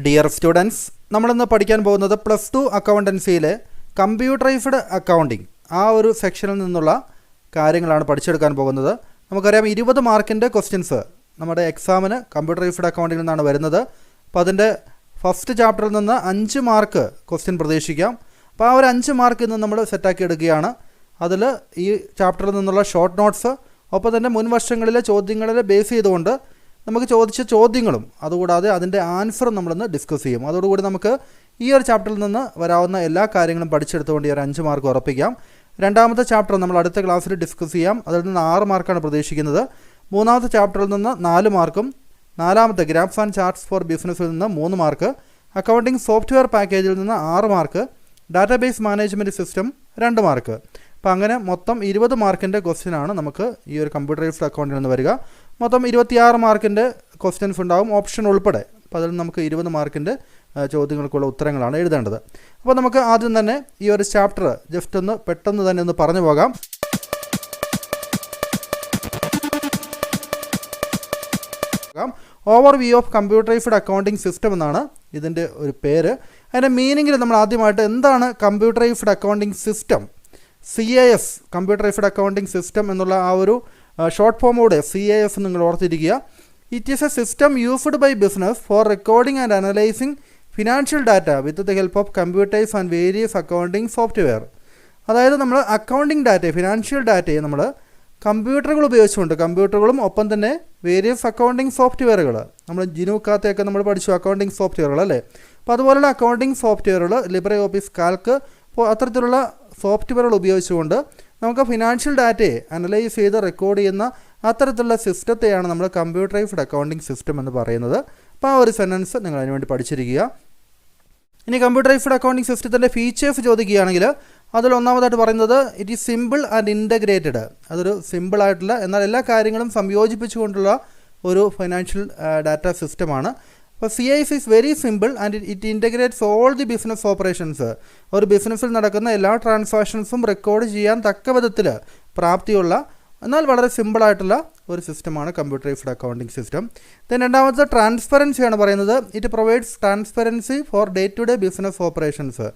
Dear students, നമ്മളിന്ന് പഠിക്കാൻ പോകുന്നത് പ്ലസ് ടു അക്കൗണ്ടൻസിയിലെ കമ്പ്യൂട്ടറൈസ്ഡ് അക്കൗണ്ടിങ് ആ ഒരു സെക്ഷനിൽ നിന്നുള്ള കാര്യങ്ങളാണ് പഠിച്ചെടുക്കാൻ പോകുന്നത്. നമുക്കറിയാം 20 മാർക്കിൻ്റെ ക്വസ്റ്റ്യൻസ് നമ്മുടെ എക്സാമിന് കമ്പ്യൂട്ടറൈസ്ഡ് അക്കൗണ്ടിങ്ങിൽ നിന്നാണ് വരുന്നത്. അപ്പോൾ അതിൻ്റെ ഫസ്റ്റ് ചാപ്റ്ററിൽ നിന്ന് 5 മാർക്ക് ക്വസ്റ്റ്യൻ പ്രതീക്ഷിക്കാം. അപ്പോൾ ആ ഒരു 5 മാർക്ക് ഇന്ന് നമ്മൾ സെറ്റാക്കി എടുക്കുകയാണ്. അതിൽ ഈ ചാപ്റ്ററിൽ നിന്നുള്ള ഷോർട്ട് നോട്ട്സ്, ഒപ്പം തന്നെ മുൻ വർഷങ്ങളിലെ ചോദ്യങ്ങളിൽ ബേസ് ചെയ്തുകൊണ്ട് നമുക്ക് ചോദിച്ച ചോദ്യങ്ങളും അതുകൂടാതെ അതിൻ്റെ ആൻസറും നമ്മളിന്ന് ഡിസ്കസ് ചെയ്യും. അതോടുകൂടി നമുക്ക് ഈ ഒരു ചാപ്റ്ററിൽ നിന്ന് വരാവുന്ന എല്ലാ കാര്യങ്ങളും പഠിച്ചെടുത്തുകൊണ്ട് ഈ ഒരു 5 മാർക്ക് ഉറപ്പിക്കാം. രണ്ടാമത്തെ ചാപ്റ്റർ നമ്മൾ അടുത്ത ക്ലാസ്സിൽ ഡിസ്കസ് ചെയ്യാം. അതിൽ നിന്ന് 6 മാർക്കാണ് പ്രതീക്ഷിക്കുന്നത്. മൂന്നാമത്തെ ചാപ്റ്ററിൽ നിന്ന് 4 മാർക്കും, നാലാമത്തെ ഗ്രാഫ്സ് ആൻഡ് ചാർട്ട്സ് ഫോർ ബിസിനസ്സിൽ നിന്ന് 3 മാർക്ക്, അക്കൗണ്ടിംഗ് സോഫ്റ്റ്വെയർ പാക്കേജിൽ നിന്ന് 6 mark, database management system 2 mark. അപ്പോൾ അങ്ങനെ മൊത്തം 20 മാർക്കിൻ്റെ ക്വസ്റ്റ്യനാണ് നമുക്ക് ഈ ഒരു കമ്പ്യൂട്ടറൈസ്ഡ് അക്കൗണ്ടിൽ നിന്ന് വരിക. മൊത്തം 26 മാർക്കിൻ്റെ ക്വസ്റ്റ്യൻസ് ഉണ്ടാവും, ഓപ്ഷൻ ഉൾപ്പെടെ. അപ്പോൾ അതിൽ നമുക്ക് 20 മാർക്കിൻ്റെ ചോദ്യങ്ങൾക്കുള്ള ഉത്തരങ്ങളാണ് എഴുതേണ്ടത്. അപ്പോൾ നമുക്ക് ആദ്യം തന്നെ ഈ ഒരു ചാപ്റ്റർ ജസ്റ്റ് ഒന്ന് പെട്ടെന്ന് തന്നെ ഒന്ന് പറഞ്ഞു പോകാം. Overview of computerised accounting system എന്നാണ് ഇതിൻ്റെ ഒരു പേര്. അതിൻ്റെ മീനിങ്ങിൽ നമ്മൾ ആദ്യമായിട്ട് എന്താണ് computerised accounting system, CAS computerised accounting system എന്നുള്ള ആ ഒരു ഷോർട്ട് ഫോമോടെ CAS നിങ്ങൾ ഓർത്തിരിക്കുക. It is a system used by business for recording and analysing financial data with the help of computers and various accounting software. അതായത് നമ്മൾ accounting data, financial ഡാറ്റയെ നമ്മൾ കമ്പ്യൂട്ടറുകൾ ഉപയോഗിച്ചുകൊണ്ട്, കമ്പ്യൂട്ടറുകളും ഒപ്പം തന്നെ വേരിയസ് അക്കൗണ്ടിംഗ് സോഫ്റ്റ്വെയറുകൾ, നമ്മൾ ജിനുക്കാത്തെയൊക്കെ നമ്മൾ പഠിച്ചു അക്കൗണ്ടിംഗ് സോഫ്റ്റ്വെയറുകൾ അല്ലേ. അപ്പോൾ അതുപോലുള്ള അക്കൗണ്ടിംഗ് സോഫ്റ്റ്വെയറുകൾ, ലിബ്രെ ഓഫീസ് കാൽക്ക്, അപ്പോൾ അത്തരത്തിലുള്ള സോഫ്റ്റ്വെയറുകൾ ഉപയോഗിച്ചുകൊണ്ട് നമുക്ക് ഫിനാൻഷ്യൽ ഡാറ്റയെ അനലൈസ് ചെയ്ത് റെക്കോർഡ് ചെയ്യുന്ന അത്തരത്തിലുള്ള സിസ്റ്റത്തെയാണ് നമ്മൾ കമ്പ്യൂട്ടറൈസ്ഡ് അക്കൗണ്ടിംഗ് സിസ്റ്റം എന്ന് പറയുന്നത്. അപ്പോൾ ആ ഒരു സെൻറ്റൻസ് നിങ്ങൾ അതിനുവേണ്ടി പഠിച്ചിരിക്കുക. ഇനി കമ്പ്യൂട്ടറൈസ്ഡ് അക്കൗണ്ടിംഗ് സിസ്റ്റത്തിൻ്റെ ഫീച്ചേഴ്സ് ചോദിക്കുകയാണെങ്കിൽ അതിൽ ഒന്നാമതായിട്ട് പറയുന്നത് it is simple and integrated. അതൊരു സിമ്പിളായിട്ടുള്ള എന്നാൽ എല്ലാ കാര്യങ്ങളും സംയോജിപ്പിച്ചുകൊണ്ടുള്ള ഒരു ഫൈനാൻഷ്യൽ ഡാറ്റ സിസ്റ്റമാണ്. അപ്പോൾ CAS is very simple and it integrates all the business operations. ഒരു ബിസിനസ്സിൽ നടക്കുന്ന എല്ലാ ട്രാൻസാക്ഷൻസും റെക്കോർഡ് ചെയ്യാൻ തക്ക വിധത്തിൽ പ്രാപ്തിയുള്ള എന്നാൽ വളരെ സിമ്പിളായിട്ടുള്ള ഒരു സിസ്റ്റമാണ് കമ്പ്യൂട്ടറൈസ്ഡ് അക്കൗണ്ടിംഗ് സിസ്റ്റം. ദെൻ രണ്ടാമത്തെ ട്രാൻസ്പെറൻസിയാണ് പറയുന്നത്. It provides transparency for day to day business operations.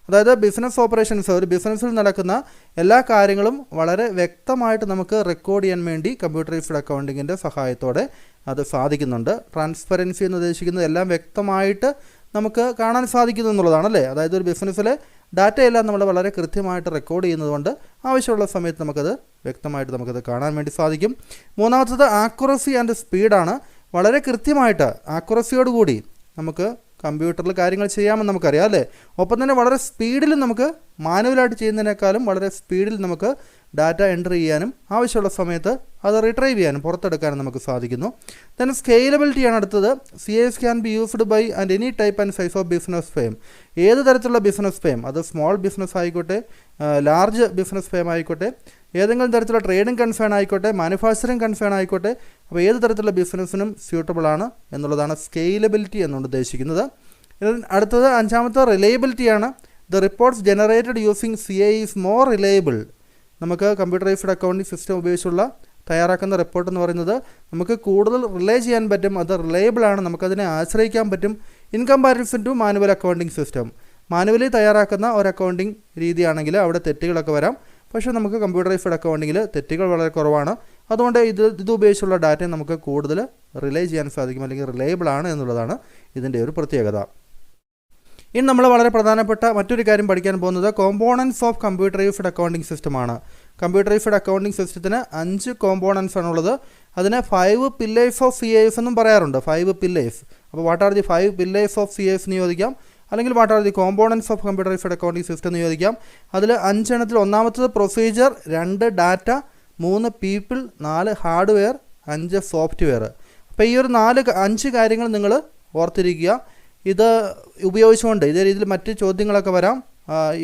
അതായത് ബിസിനസ് ഓപ്പറേഷൻസ്, ഒരു ബിസിനസ്സിൽ നടക്കുന്ന എല്ലാ കാര്യങ്ങളും വളരെ വ്യക്തമായിട്ട് നമുക്ക് റെക്കോർഡ് ചെയ്യാൻ വേണ്ടി കമ്പ്യൂട്ടറൈസ്ഡ് അക്കൗണ്ടിങ്ങിൻ്റെ സഹായത്തോടെ അത് സാധിക്കുന്നുണ്ട്. ട്രാൻസ്പെറൻസി എന്ന് ഉദ്ദേശിക്കുന്നത് എല്ലാം വ്യക്തമായിട്ട് നമുക്ക് കാണാൻ സാധിക്കുന്നു എന്നുള്ളതാണല്ലേ. അതായത് ഒരു ബിസിനസ്സിലെ ഡാറ്റയെല്ലാം നമ്മൾ വളരെ കൃത്യമായിട്ട് റെക്കോർഡ് ചെയ്യുന്നതുകൊണ്ട് ആവശ്യമുള്ള സമയത്ത് നമുക്കത് വ്യക്തമായിട്ട് നമുക്കത് കാണാൻ വേണ്ടി സാധിക്കും. മൂന്നാമത്തത് ആക്യുറസി ആൻഡ് സ്പീഡാണ്. വളരെ കൃത്യമായിട്ട് ആക്യുറസിയോടുകൂടി നമുക്ക് കമ്പ്യൂട്ടറിൽ കാര്യങ്ങൾ ചെയ്യാമെന്ന് നമുക്കറിയാം അല്ലേ. ഒപ്പം തന്നെ വളരെ സ്പീഡിൽ നമുക്ക് മാനുവലായിട്ട് ചെയ്യുന്നതിനേക്കാളും വളരെ സ്പീഡിൽ നമുക്ക് ഡാറ്റ എൻ്റർ ചെയ്യാനും ആവശ്യമുള്ള സമയത്ത് അത് റിട്രൈവ് ചെയ്യാനും പുറത്തെടുക്കാനും നമുക്ക് സാധിക്കുന്നു. ദെൻ സ്കെയിലബിലിറ്റിയാണ് അടുത്തത്. CAS can be used by and any type and size of business firm. ഏത് തരത്തിലുള്ള ബിസിനസ് ഫേം, അത് സ്മോൾ ബിസിനസ് ആയിക്കോട്ടെ, ലാർജ് ബിസിനസ് ഫേം ആയിക്കോട്ടെ, ഏതെങ്കിലും തരത്തിലുള്ള ട്രേഡിംഗ് കൺസേൺ ആയിക്കോട്ടെ, മാനുഫാക്ചറിങ് കൺസേൺ ആയിക്കോട്ടെ, അപ്പോൾ ഏത് തരത്തിലുള്ള ബിസിനസ്സിനും സ്യൂട്ടബിൾ ആണ് എന്നുള്ളതാണ് സ്കെയിലബിലിറ്റി എന്നുകൊണ്ട് ഉദ്ദേശിക്കുന്നത്. അടുത്തത് അഞ്ചാമത്തെ റിലയബിലിറ്റിയാണ്. The reports generated using CA is more reliable. നമുക്ക് കമ്പ്യൂട്ടറൈസ്ഡ് അക്കൗണ്ടിംഗ് സിസ്റ്റം ഉപയോഗിച്ചുള്ള തയ്യാറാക്കുന്ന റിപ്പോർട്ട് എന്ന് പറയുന്നത് നമുക്ക് കൂടുതൽ റിലേ ചെയ്യാൻ പറ്റും, അത് റിലയബിൾ ആണ്, നമുക്കതിനെ ആശ്രയിക്കാൻ പറ്റും in comparison to manual accounting system. Manually തയ്യാറാക്കുന്ന ഒരു അക്കൗണ്ടിംഗ് രീതിയാണെങ്കിൽ അവിടെ തെറ്റുകളൊക്കെ വരാം. പക്ഷേ നമുക്ക് കമ്പ്യൂട്ടറൈസ്ഡ് അക്കൗണ്ടിങ്ങിൽ തെറ്റുകൾ വളരെ കുറവാണ്. അതുകൊണ്ട് ഇത് ഉപയോഗിച്ചുള്ള ഡാറ്റയെ നമുക്ക് കൂടുതൽ റിലേ ചെയ്യാൻ സാധിക്കും, അല്ലെങ്കിൽ റിലയബിൾ ആണ് എന്നുള്ളതാണ് ഇതിൻ്റെ ഒരു പ്രത്യേകത. ഇനി നമ്മൾ വളരെ പ്രധാനപ്പെട്ട മറ്റൊരു കാര്യം പഠിക്കാൻ പോകുന്നത് കോമ്പോണൻസ് ഓഫ് കമ്പ്യൂട്ടറൈസ്ഡ് അക്കൗണ്ടിംഗ് സിസ്റ്റമാണ്. കമ്പ്യൂട്ടറൈസ്ഡ് അക്കൗണ്ടിംഗ് സിസ്റ്റത്തിന് 5 കോമ്പോണൻസ് ആണുള്ളത്. അതിനെ 5 പില്ലേഴ്സ് ഓഫ് CAS എന്നും പറയാറുണ്ട്. 5 പില്ലേഴ്സ്. അപ്പോൾ what are the 5 pillars of CAS എന്ന് ചോദിക്കാം, അല്ലെങ്കിൽ what are the components of computerised accounting system എന്ന് ചോദിക്കാം. അതിൽ 5 എണ്ണത്തിൽ ഒന്നാമത്തത് procedure, 2 data, 3 people, 4 hardware, 5 software. അപ്പോൾ ഈ ഒരു 5 കാര്യങ്ങൾ നിങ്ങൾ ഓർത്തിരിക്കുക. ഇത് ഉപയോഗിച്ചുകൊണ്ട് ഇതേ രീതിയിൽ മറ്റ് ചോദ്യങ്ങളൊക്കെ വരാം.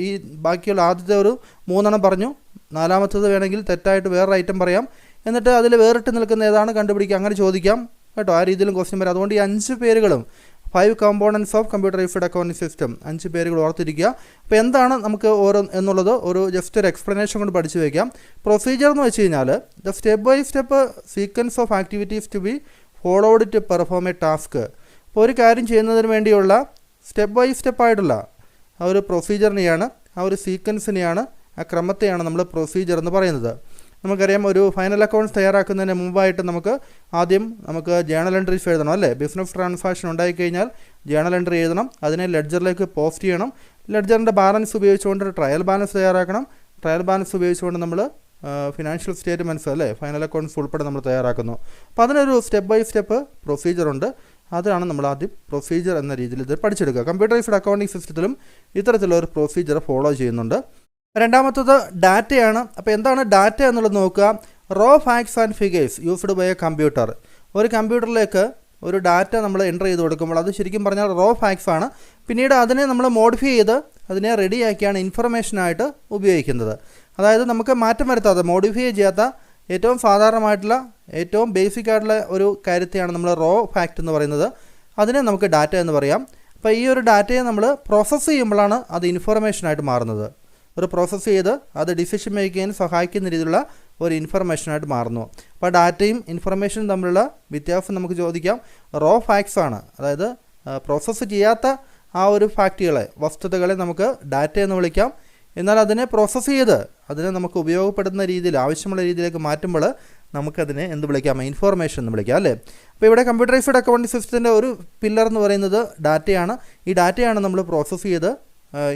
ഈ ബാക്കിയുള്ള ആദ്യത്തെ ഒരു 3 എണ്ണം പറഞ്ഞു, നാലാമത്തത് വേണമെങ്കിൽ തെറ്റായിട്ട് വേറൊരു ഐറ്റം പറയാം, എന്നിട്ട് അതിൽ വേറിട്ട് നിൽക്കുന്ന ഏതാണ് കണ്ടുപിടിക്കുക, അങ്ങനെ ചോദിക്കാം കേട്ടോ. ആ രീതിയിലും ക്വസ്റ്റ്യൻ വരാം. അതുകൊണ്ട് ഈ 5 പേരുകളും 5 components of computerised accounting system 5 പേരുകൾ ഓർത്തിരിക്കുക. അപ്പോൾ എന്താണ് നമുക്ക് ഓരോ എന്നുള്ളത് ഒരു ജസ്റ്റ് ഒരു എക്സ്പ്ലനേഷൻ കൊണ്ട് പഠിച്ചു വയ്ക്കാം. പ്രൊസീജിയർ എന്ന് വെച്ച് കഴിഞ്ഞാൽ the step by step sequence of activities to be followed to perform a task. അപ്പോൾ ഒരു കാര്യം ചെയ്യുന്നതിന് വേണ്ടിയുള്ള സ്റ്റെപ്പ് ബൈ സ്റ്റെപ്പായിട്ടുള്ള ആ ഒരു പ്രൊസീജിയറിനെയാണ്, ആ ഒരു സീക്വൻസിനെയാണ്, ആ ക്രമത്തെയാണ് നമ്മൾ പ്രൊസീജിയർ എന്ന് പറയുന്നത്. നമുക്കറിയാം, ഒരു ഫൈനൽ അക്കൗണ്ട്സ് തയ്യാറാക്കുന്നതിന് മുമ്പായിട്ട് ആദ്യം നമുക്ക് ജേണൽ എൻട്രീസ് എഴുതണം അല്ലേ. ബിസിനസ് ട്രാൻസാക്ഷൻ ഉണ്ടായിക്കഴിഞ്ഞാൽ ജേണൽ എൻട്രി എഴുതണം, അതിനെ ലെഡ്ജറിലേക്ക് പോസ്റ്റ് ചെയ്യണം. ലെഡ്ജറിൻ്റെ ബാലൻസ് ഉപയോഗിച്ചുകൊണ്ട് ട്രയൽ ബാലൻസ് തയ്യാറാക്കണം. ട്രയൽ ബാലൻസ് ഉപയോഗിച്ചുകൊണ്ട് നമ്മൾ ഫിനാൻഷ്യൽ സ്റ്റേറ്റ്മെൻറ്റ്സ് അല്ലേ, ഫൈനൽ അക്കൗണ്ട്സ് ഉൾപ്പെടെ നമ്മൾ തയ്യാറാക്കുന്നു. അപ്പോൾ അതിനൊരു സ്റ്റെപ്പ് ബൈ സ്റ്റെപ്പ് പ്രൊസീജിയറുണ്ട്. അതാണ് നമ്മൾ ആദ്യം പ്രൊസീജിയർ എന്ന രീതിയിൽ ഇത് പഠിച്ചെടുക്കുക. കമ്പ്യൂട്ടറൈസ്ഡ് അക്കൗണ്ടിംഗ് സിസ്റ്റത്തിലും ഇത്തരത്തിലുള്ള ഒരു പ്രൊസീജിയർ ഫോളോ ചെയ്യുന്നുണ്ട്. രണ്ടാമത്തത് ഡാറ്റയാണ്. അപ്പോൾ എന്താണ് ഡാറ്റ എന്നുള്ളത് നോക്കുക. Raw facts and figures used by a computer. ഒരു കമ്പ്യൂട്ടറിലേക്ക് ഒരു ഡാറ്റ നമ്മൾ എൻ്റർ ചെയ്ത് കൊടുക്കുമ്പോൾ അത് ശരിക്കും പറഞ്ഞാൽ റോ ഫാക്ട്സ് ആണ്. പിന്നീട് അതിനെ നമ്മൾ മോഡിഫൈ ചെയ്ത് അതിനെ റെഡിയാക്കിയാണ് ഇൻഫർമേഷനായിട്ട് ഉപയോഗിക്കുന്നത്. അതായത് നമുക്ക് മാറ്റം വരുത്താതെ, മോഡിഫൈ ചെയ്യാത്ത ഏറ്റവും സാധാരണമായിട്ടുള്ള ഏറ്റവും ബേസിക് ആയിട്ടുള്ള ഒരു കാര്യത്തെയാണ് നമ്മൾ റോ ഫാക്റ്റ് എന്ന് പറയുന്നത്. അതിനെ നമുക്ക് ഡാറ്റ എന്ന് പറയാം. അപ്പോൾ ഈ ഒരു ഡാറ്റയെ നമ്മൾ പ്രോസസ്സ് ചെയ്യുമ്പോഴാണ് അത് ഇൻഫർമേഷനായിട്ട് മാറുന്നത്. ഒരു പ്രോസസ്സ് ചെയ്ത് അത് ഡിസിഷൻ മേക്കിങ്ങിന് സഹായിക്കുന്ന രീതിയിലുള്ള ഒരു ഇൻഫർമേഷനായിട്ട് മാറുന്നു. അപ്പോൾ ഡാറ്റയും ഇൻഫർമേഷനും തമ്മിലുള്ള വ്യത്യാസം നമുക്ക് ചോദിക്കാം. റോ ഫാക്ട്സ് ആണ്, അതായത് പ്രോസസ്സ് ചെയ്യാത്ത ആ ഒരു ഫാക്റ്റുകളെ, വസ്തുതകളെ നമുക്ക് ഡാറ്റ എന്ന് വിളിക്കാം. എന്നാൽ അതിനെ പ്രോസസ്സ് ചെയ്ത് അതിനെ നമുക്ക് ഉപയോഗപ്പെടുന്ന രീതിയിൽ, ആവശ്യമുള്ള രീതിയിലേക്ക് മാറ്റുമ്പോൾ നമുക്കതിനെ എന്ത് വിളിക്കാം? ഇൻഫോർമേഷൻ എന്ന് വിളിക്കാം അല്ലേ. അപ്പോൾ ഇവിടെ കമ്പ്യൂട്ടറൈസ്ഡ് അക്കൗണ്ടിംഗ് സിസ്റ്റത്തിൻ്റെ ഒരു പില്ലർ എന്ന് പറയുന്നത് ഡാറ്റയാണ്. ഈ ഡാറ്റയാണ് നമ്മൾ പ്രോസസ്സ് ചെയ്ത്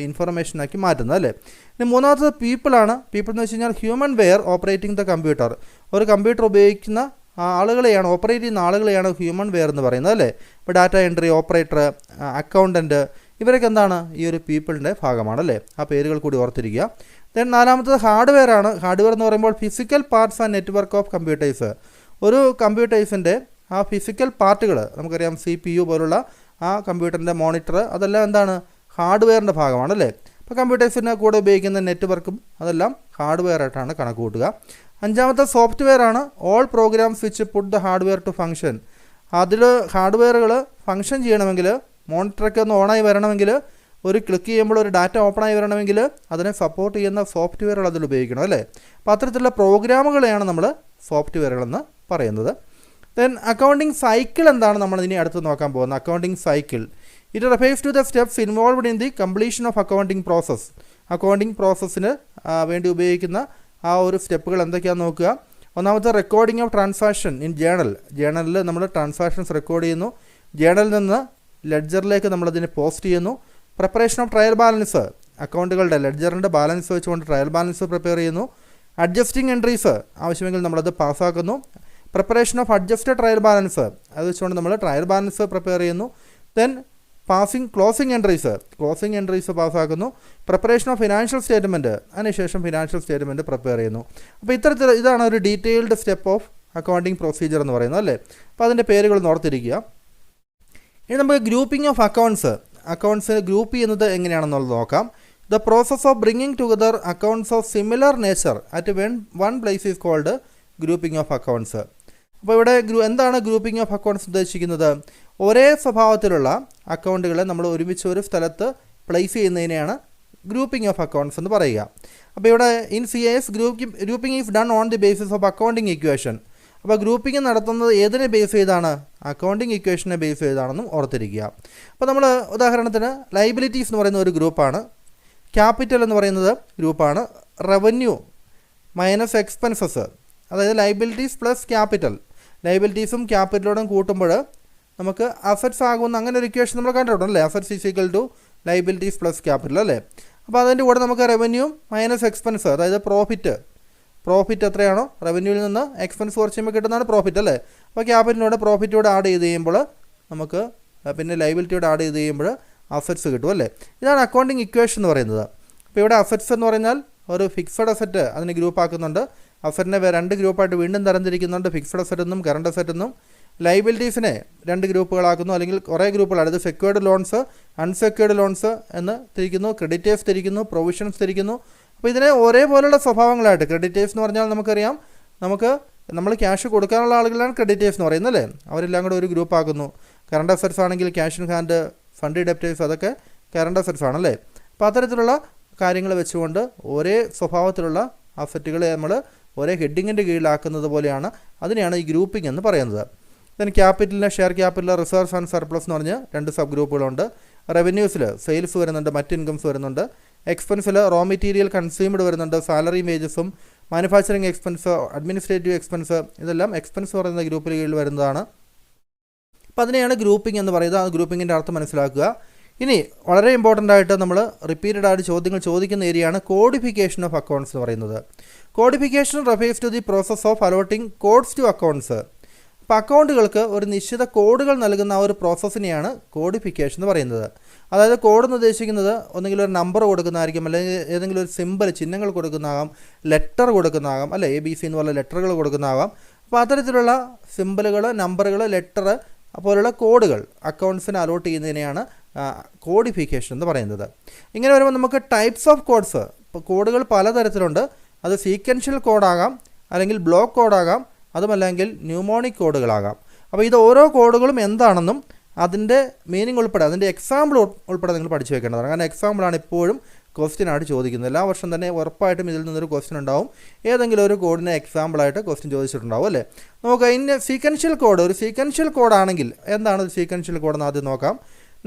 ഇൻഫർമേഷനാക്കി മാറ്റുന്നത് അല്ലേ. ഇനി മൂന്നാമത്തത് പീപ്പിളാണ്. പീപ്പിൾ എന്ന് വെച്ച് കഴിഞ്ഞാൽ human ware operating the computer. ഒരു കമ്പ്യൂട്ടർ ഉപയോഗിക്കുന്ന ആളുകളെയാണ്, ഓപ്പറേറ്റ് ചെയ്യുന്ന ആളുകളെയാണ് ഹ്യൂമൻ വെയർ എന്ന് പറയുന്നത് അല്ലേ. ഇപ്പോൾ ഡാറ്റ എൻട്രി ഓപ്പറേറ്റർ, അക്കൗണ്ടൻറ്റ്, ഇവരൊക്കെ എന്താണ്? ഈ ഒരു പീപ്പിളിൻ്റെ ഭാഗമാണ് അല്ലേ. ആ പേരുകൾ കൂടി ഓർത്തിരിക്കുക. ദെൻ നാലാമത്തത് ഹാർഡ്വെയർ ആണ്. ഹാർഡ്വെയർ എന്ന് പറയുമ്പോൾ physical parts and network of computers. ഒരു കമ്പ്യൂട്ടേഴ്സിൻ്റെ ആ ഫിസിക്കൽ പാർട്ടുകൾ, നമുക്കറിയാം CPU പോലുള്ള ആ കമ്പ്യൂട്ടറിൻ്റെ മോണിറ്റർ, അതെല്ലാം എന്താണ്? ഹാർഡ്വെയറിൻ്റെ ഭാഗമാണ് അല്ലേ. ഇപ്പോൾ കമ്പ്യൂട്ടേഴ്സിന് കൂടെ ഉപയോഗിക്കുന്ന നെറ്റ്വർക്കും അതെല്ലാം ഹാർഡ്വെയർ ആയിട്ടാണ് കണക്ക് കൂട്ടുക. അഞ്ചാമത്തെ സോഫ്റ്റ്വെയർ ആണ്. All programs which put the hardware to function. അതിൽ ഹാർഡ്വെയറുകൾ ഫംഗ്ഷൻ ചെയ്യണമെങ്കിൽ, മോണിറ്ററൊക്കെ ഒന്ന് ഓണായി വരണമെങ്കിൽ, ഒരു ക്ലിക്ക് ചെയ്യുമ്പോൾ ഒരു ഡാറ്റ ഓപ്പണായി വരണമെങ്കിൽ അതിനെ സപ്പോർട്ട് ചെയ്യുന്ന സോഫ്റ്റ്വെയറുകൾ അതിൽ ഉപയോഗിക്കണം അല്ലേ. അപ്പോൾ അത്തരത്തിലുള്ള പ്രോഗ്രാമുകളെയാണ് നമ്മൾ സോഫ്റ്റ്വെയറുകളെന്ന് പറയുന്നത്. ദെൻ അക്കൗണ്ടിങ് സൈക്കിൾ എന്താണ് നമ്മൾ ഇനി അടുത്ത് നോക്കാൻ പോകുന്നത്. Accounting cycle it refers to the steps involved in the completion of accounting process. Accounting പ്രോസസ്സിന് വേണ്ടി ഉപയോഗിക്കുന്ന ആ ഒരു സ്റ്റെപ്പുകൾ എന്തൊക്കെയാണെന്ന് നോക്കുക. ഒന്നാമത്തെ recording of transaction in journal. ജേണലിൽ നമ്മൾ ട്രാൻസാക്ഷൻസ് റെക്കോർഡ് ചെയ്യുന്നു. ജേണലിൽ നിന്ന് ലെഡ്ജറിലേക്ക് നമ്മളതിനെ പോസ്റ്റ് ചെയ്യുന്നു. Preparation of trial balance. അക്കൗണ്ടുകളുടെ ലെഡ്ജറിൻ്റെ ബാലൻസ് വെച്ചുകൊണ്ട് ട്രയൽ ബാലൻസ് പ്രിപ്പയർ ചെയ്യുന്നു. അഡ്ജസ്റ്റിംഗ് എൻട്രീസ് ആവശ്യമെങ്കിൽ നമ്മളത് പാസ്സാക്കുന്നു. Preparation of adjusted trial balance, അത് വെച്ചുകൊണ്ട് നമ്മൾ ട്രയൽ ബാലൻസ് പ്രിപ്പയർ ചെയ്യുന്നു. ദെൻ ക്ലോസിംഗ് എൻട്രീസ് പാസ്സാക്കുന്നു. പ്രിപ്പറേഷൻ ഓഫ് ഫിനാൻഷ്യൽ സ്റ്റേറ്റ്മെൻറ്റ്, അതിനുശേഷം ഫിനാൻഷ്യൽ സ്റ്റേറ്റ്മെൻറ്റ് പ്രിപ്പയർ ചെയ്യുന്നു. അപ്പോൾ ഇതാണ് ഒരു detailed step of accounting procedure എന്ന് പറയുന്നത് അല്ലേ. അപ്പോൾ അതിൻ്റെ പേരുകൾ ഓർത്തിരിക്കുക. ഇനി നമുക്ക് ഗ്രൂപ്പിംഗ് ഓഫ് അക്കൗണ്ട്സ് ഗ്രൂപ്പ് ചെയ്യുന്നത് എങ്ങനെയാണെന്നുള്ളത് നോക്കാം. The process of bringing together accounts of similar nature at one place is called grouping of accounts. അപ്പോൾ ഇവിടെ എന്താണ് ഗ്രൂപ്പിംഗ് ഓഫ് അക്കൗണ്ട്സ് ഉദ്ദേശിക്കുന്നത്? ഒരേ സ്വഭാവത്തിലുള്ള അക്കൗണ്ടുകളെ നമ്മൾ ഒരുമിച്ച് ഒരു സ്ഥലത്ത് പ്ലേസ് ചെയ്യുന്നതിനെയാണ് ഗ്രൂപ്പിംഗ് ഓഫ് അക്കൗണ്ട്സ് എന്ന് പറയുക. അപ്പോൾ ഇവിടെ in CAS grouping is done on the basis of accounting equation. അപ്പോൾ ഗ്രൂപ്പിംഗ് നടത്തുന്നത് ഏതിനെ ബേസ് ചെയ്താണ്? അക്കൗണ്ടിങ് ഇക്വേഷനെ ബേസ് ചെയ്താണെന്നും ഓർത്തിരിക്കുക. അപ്പോൾ നമ്മൾ ഉദാഹരണത്തിന് ലൈബിലിറ്റീസ് എന്ന് പറയുന്ന ഒരു ഗ്രൂപ്പാണ്. ക്യാപിറ്റൽ എന്ന് പറയുന്നത് ഗ്രൂപ്പാണ്. റവന്യൂ മൈനസ് എക്സ്പെൻസസ്, അതായത് ലൈബിലിറ്റീസ് പ്ലസ് ക്യാപിറ്റൽ. ലൈബിലിറ്റീസും ക്യാപിറ്റലോടും കൂട്ടുമ്പോൾ നമുക്ക് അസറ്റ്സ് ആകുന്ന അങ്ങനെ ഒരു ഇക്വേഷൻ നമ്മൾ കണ്ടിട്ടുണ്ടല്ലേ. Assets is equal to liabilities plus capital അല്ലേ. അപ്പോൾ അതിൻ്റെ കൂടെ നമുക്ക് റവന്യൂ മൈനസ് എക്സ്പെൻസ്, അതായത് പ്രോഫിറ്റ് എത്രയാണോ റവന്യൂവിൽ നിന്ന് എക്സ്പെൻസ് കുറച്ച് കഴിയുമ്പോൾ കിട്ടുന്നതാണ് പ്രോഫിറ്റ് അല്ലേ. അപ്പോൾ ക്യാപിറ്റലിനോട് പ്രോഫിറ്റോട് ആഡ് ചെയ്ത് കഴിയുമ്പോൾ നമുക്ക് പിന്നെ ലൈബിലിറ്റിയോട് ആഡ് ചെയ്ത് കഴിയുമ്പോൾ അസറ്റ്സ് കിട്ടും അല്ലേ. ഇതാണ് അക്കൗണ്ടിങ് ഇക്വേഷൻ എന്ന് പറയുന്നത്. അപ്പോൾ ഇവിടെ അസറ്റ്സ് എന്ന് പറഞ്ഞാൽ ഒരു ഫിക്സഡ് അസറ്റ് അതിന് ഗ്രൂപ്പ് ആക്കുന്നുണ്ട്. അസറ്റിനെ രണ്ട് ഗ്രൂപ്പായിട്ട് വീണ്ടും തരംതിരിക്കുന്നുണ്ട്, ഫിക്സഡ് അസറ്റ് എന്നും കറണ്ട് അസറ്റ് എന്നും. ലൈബിലിറ്റീസിനെ രണ്ട് ഗ്രൂപ്പുകളാക്കുന്നു, അല്ലെങ്കിൽ കുറേ ഗ്രൂപ്പുകൾ, അതായത് സെക്യൂർഡ് ലോൺസ്, അൺസെക്യൂർഡ് ലോൺസ് എന്ന് തിരിക്കുന്നു, ക്രെഡിറ്റേഴ്സ് തിരിക്കുന്നു, പ്രൊവിഷൻസ് തിരിക്കുന്നു. അപ്പോൾ ഇതിനെ ഒരേപോലുള്ള സ്വഭാവങ്ങളായിട്ട്, ക്രെഡിറ്റേഴ്സ് എന്ന് പറഞ്ഞാൽ നമുക്കറിയാം, നമ്മൾ ക്യാഷ് കൊടുക്കാനുള്ള ആളുകളാണ് ക്രെഡിറ്റേഴ്സ് എന്ന് പറയുന്നത് അല്ലേ. അവരെല്ലാം കൂടെ ഒരു ഗ്രൂപ്പ് ആക്കുന്നു. കറണ്ട് അസറ്റ്സ് ആണെങ്കിൽ cash in hand, fund debtors, അതൊക്കെ കറണ്ട് അസറ്റ്സ് ആണല്ലേ. അപ്പോൾ അത്തരത്തിലുള്ള കാര്യങ്ങൾ വെച്ചുകൊണ്ട് ഒരേ സ്വഭാവത്തിലുള്ള അസറ്റുകളെ നമ്മൾ ഒരേ ഹെഡിങ്ങിൻ്റെ കീഴിലാക്കുന്നത് പോലെയാണ്, അതിനെയാണ് ഈ ഗ്രൂപ്പിംഗ് എന്ന് പറയുന്നത്. ദെൻ ക്യാപിറ്റലിന് share capital, reserves and surplus എന്ന് പറഞ്ഞ് 2 സബ് ഗ്രൂപ്പുകളുണ്ട്. റവന്യൂസിൽ സെയിൽസ് വരുന്നുണ്ട്, മറ്റ് ഇൻകംസ് വരുന്നുണ്ട്. എക്സ്പെൻസിൽ റോ മെറ്റീരിയൽ കൺസ്യൂംഡ് വരുന്നുണ്ട്, സാലറി വേജസും, മാനുഫാക്ചറിങ് എക്സ്പെൻസ്, അഡ്മിനിസ്ട്രേറ്റീവ് എക്സ്പെൻസ്, ഇതെല്ലാം എക്സ്പെൻസ് പറയുന്ന ഗ്രൂപ്പിൽ കീഴിൽ വരുന്നതാണ്. അപ്പോൾ അതിനെയാണ് ഗ്രൂപ്പിംഗ് എന്ന് പറയുന്നത്. ആ ഗ്രൂപ്പിങ്ങിൻ്റെ അർത്ഥം മനസ്സിലാക്കുക. ഇനി വളരെ ഇമ്പോർട്ടൻ്റ് ആയിട്ട് നമ്മൾ റിപ്പീറ്റഡ് ആയിട്ട് ചോദ്യങ്ങൾ ചോദിക്കുന്ന ഏരിയയാണ് കോഡിഫിക്കേഷൻ ഓഫ് അക്കൗണ്ട്സ് എന്ന് പറയുന്നത്. Codification refers to the process of allotting codes to accounts. അപ്പോൾ അക്കൗണ്ടുകൾക്ക് ഒരു നിശ്ചിത കോഡുകൾ നൽകുന്ന ആ ഒരു പ്രോസസ്സിനെയാണ് കോഡിഫിക്കേഷൻ എന്ന് പറയുന്നത്. അതായത് കോഡ് എന്ന് ഉദ്ദേശിക്കുന്നത് ഒന്നെങ്കിൽ ഒരു നമ്പർ കൊടുക്കുന്നതായിരിക്കും, അല്ലെങ്കിൽ ഏതെങ്കിലും ഒരു സിമ്പൽ, ചിഹ്നങ്ങൾ കൊടുക്കുന്നതാകാം, ലെറ്റർ കൊടുക്കുന്നതാകാം, അല്ലെ ABC എന്ന് പറഞ്ഞ ലെറ്ററുകൾ കൊടുക്കുന്നതാകാം. അപ്പോൾ അത്തരത്തിലുള്ള സിമ്പലുകൾ, നമ്പറുകൾ, ലെറ്റർ പോലുള്ള കോഡുകൾ അക്കൗണ്ട്സിന് അലോട്ട് ചെയ്യുന്നതിനെയാണ് കോഡിഫിക്കേഷൻ എന്ന് പറയുന്നത്. ഇങ്ങനെ വരുമ്പോൾ നമുക്ക് ടൈപ്സ് ഓഫ് കോഡ്സ്, ഇപ്പോൾ കോഡുകൾ പലതരത്തിലുണ്ട്. അത് സീക്വൻഷ്യൽ കോഡാകാം, അല്ലെങ്കിൽ ബ്ലോക്ക് കോഡാകാം, അതുമല്ലെങ്കിൽ ന്യൂമോണിക് കോഡുകളാകാം. അപ്പോൾ ഇത് ഓരോ കോഡുകളും എന്താണെന്നും അതിൻ്റെ മീനിങ് ഉൾപ്പെടെ, അതിൻ്റെ എക്സാമ്പിൾ ഉൾപ്പെടെ നിങ്ങൾ പഠിച്ചു വെക്കേണ്ടതാണ്. കാരണം എക്സാമ്പിളാണ് എപ്പോഴും ക്വസ്റ്റ്യൻ ആയിട്ട് ചോദിക്കുന്നത്. എല്ലാ വർഷം തന്നെ ഉറപ്പായിട്ടും ഇതിൽ നിന്നൊരു ക്വസ്റ്റ്യൻ ഉണ്ടാവും. ഏതെങ്കിലും ഒരു കോഡിനെ എക്സാമ്പിളായിട്ട് ക്വസ്റ്റ്യൻ ചോദിച്ചിട്ടുണ്ടാവും അല്ലേ. നമുക്ക് അതിൻ്റെ സീക്വൻഷ്യൽ കോഡ്, ഒരു സീക്വൻഷ്യൽ കോഡാണെങ്കിൽ എന്താണ് ഒരു സീക്വൻഷ്യൽ കോഡെന്ന് ആദ്യം നോക്കാം.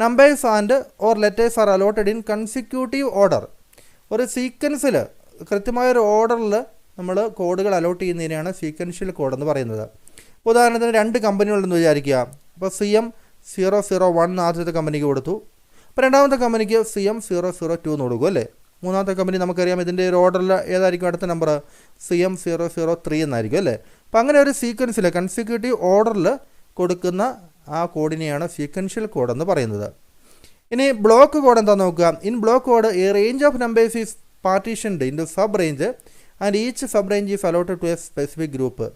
Numbers and or letters R allotted in consecutive order. ഒരു സീക്വൻസിൽ കൃത്യമായൊരു ഓർഡറിൽ നമ്മൾ കോഡുകൾ അലോട്ട് ചെയ്യുന്നതിനെയാണ് സീക്വൻഷ്യൽ കോഡ് എന്ന് പറയുന്നത്. ഉദാഹരണത്തിന് 2 കമ്പനികളുണ്ടെന്ന് വിചാരിക്കുക. അപ്പോൾ CM001 ആദ്യത്തെ കമ്പനിക്ക് കൊടുത്തു. അപ്പോൾ രണ്ടാമത്തെ കമ്പനിക്ക് CM002 എന്ന് കൊടുക്കും അല്ലേ. മൂന്നാമത്തെ കമ്പനി നമുക്കറിയാം ഇതിൻ്റെ ഒരു ഓർഡറിൽ ഏതായിരിക്കും അടുത്ത നമ്പർ, CM003 എന്നായിരിക്കും അല്ലേ. അപ്പോൾ അങ്ങനെ ഒരു സീക്വൻസിൽ കൺസിക്യൂട്ടീവ് ഓർഡറിൽ കൊടുക്കുന്ന ആ കോഡിനെയാണ് സീക്വൻഷ്യൽ കോഡ് എന്ന് പറയുന്നത്. ഇനി ബ്ലോക്ക് കോഡ് എന്താ നോക്കുക. In block code a range of numbers is partitioned into sub range and each sub range is allotted to a specific group.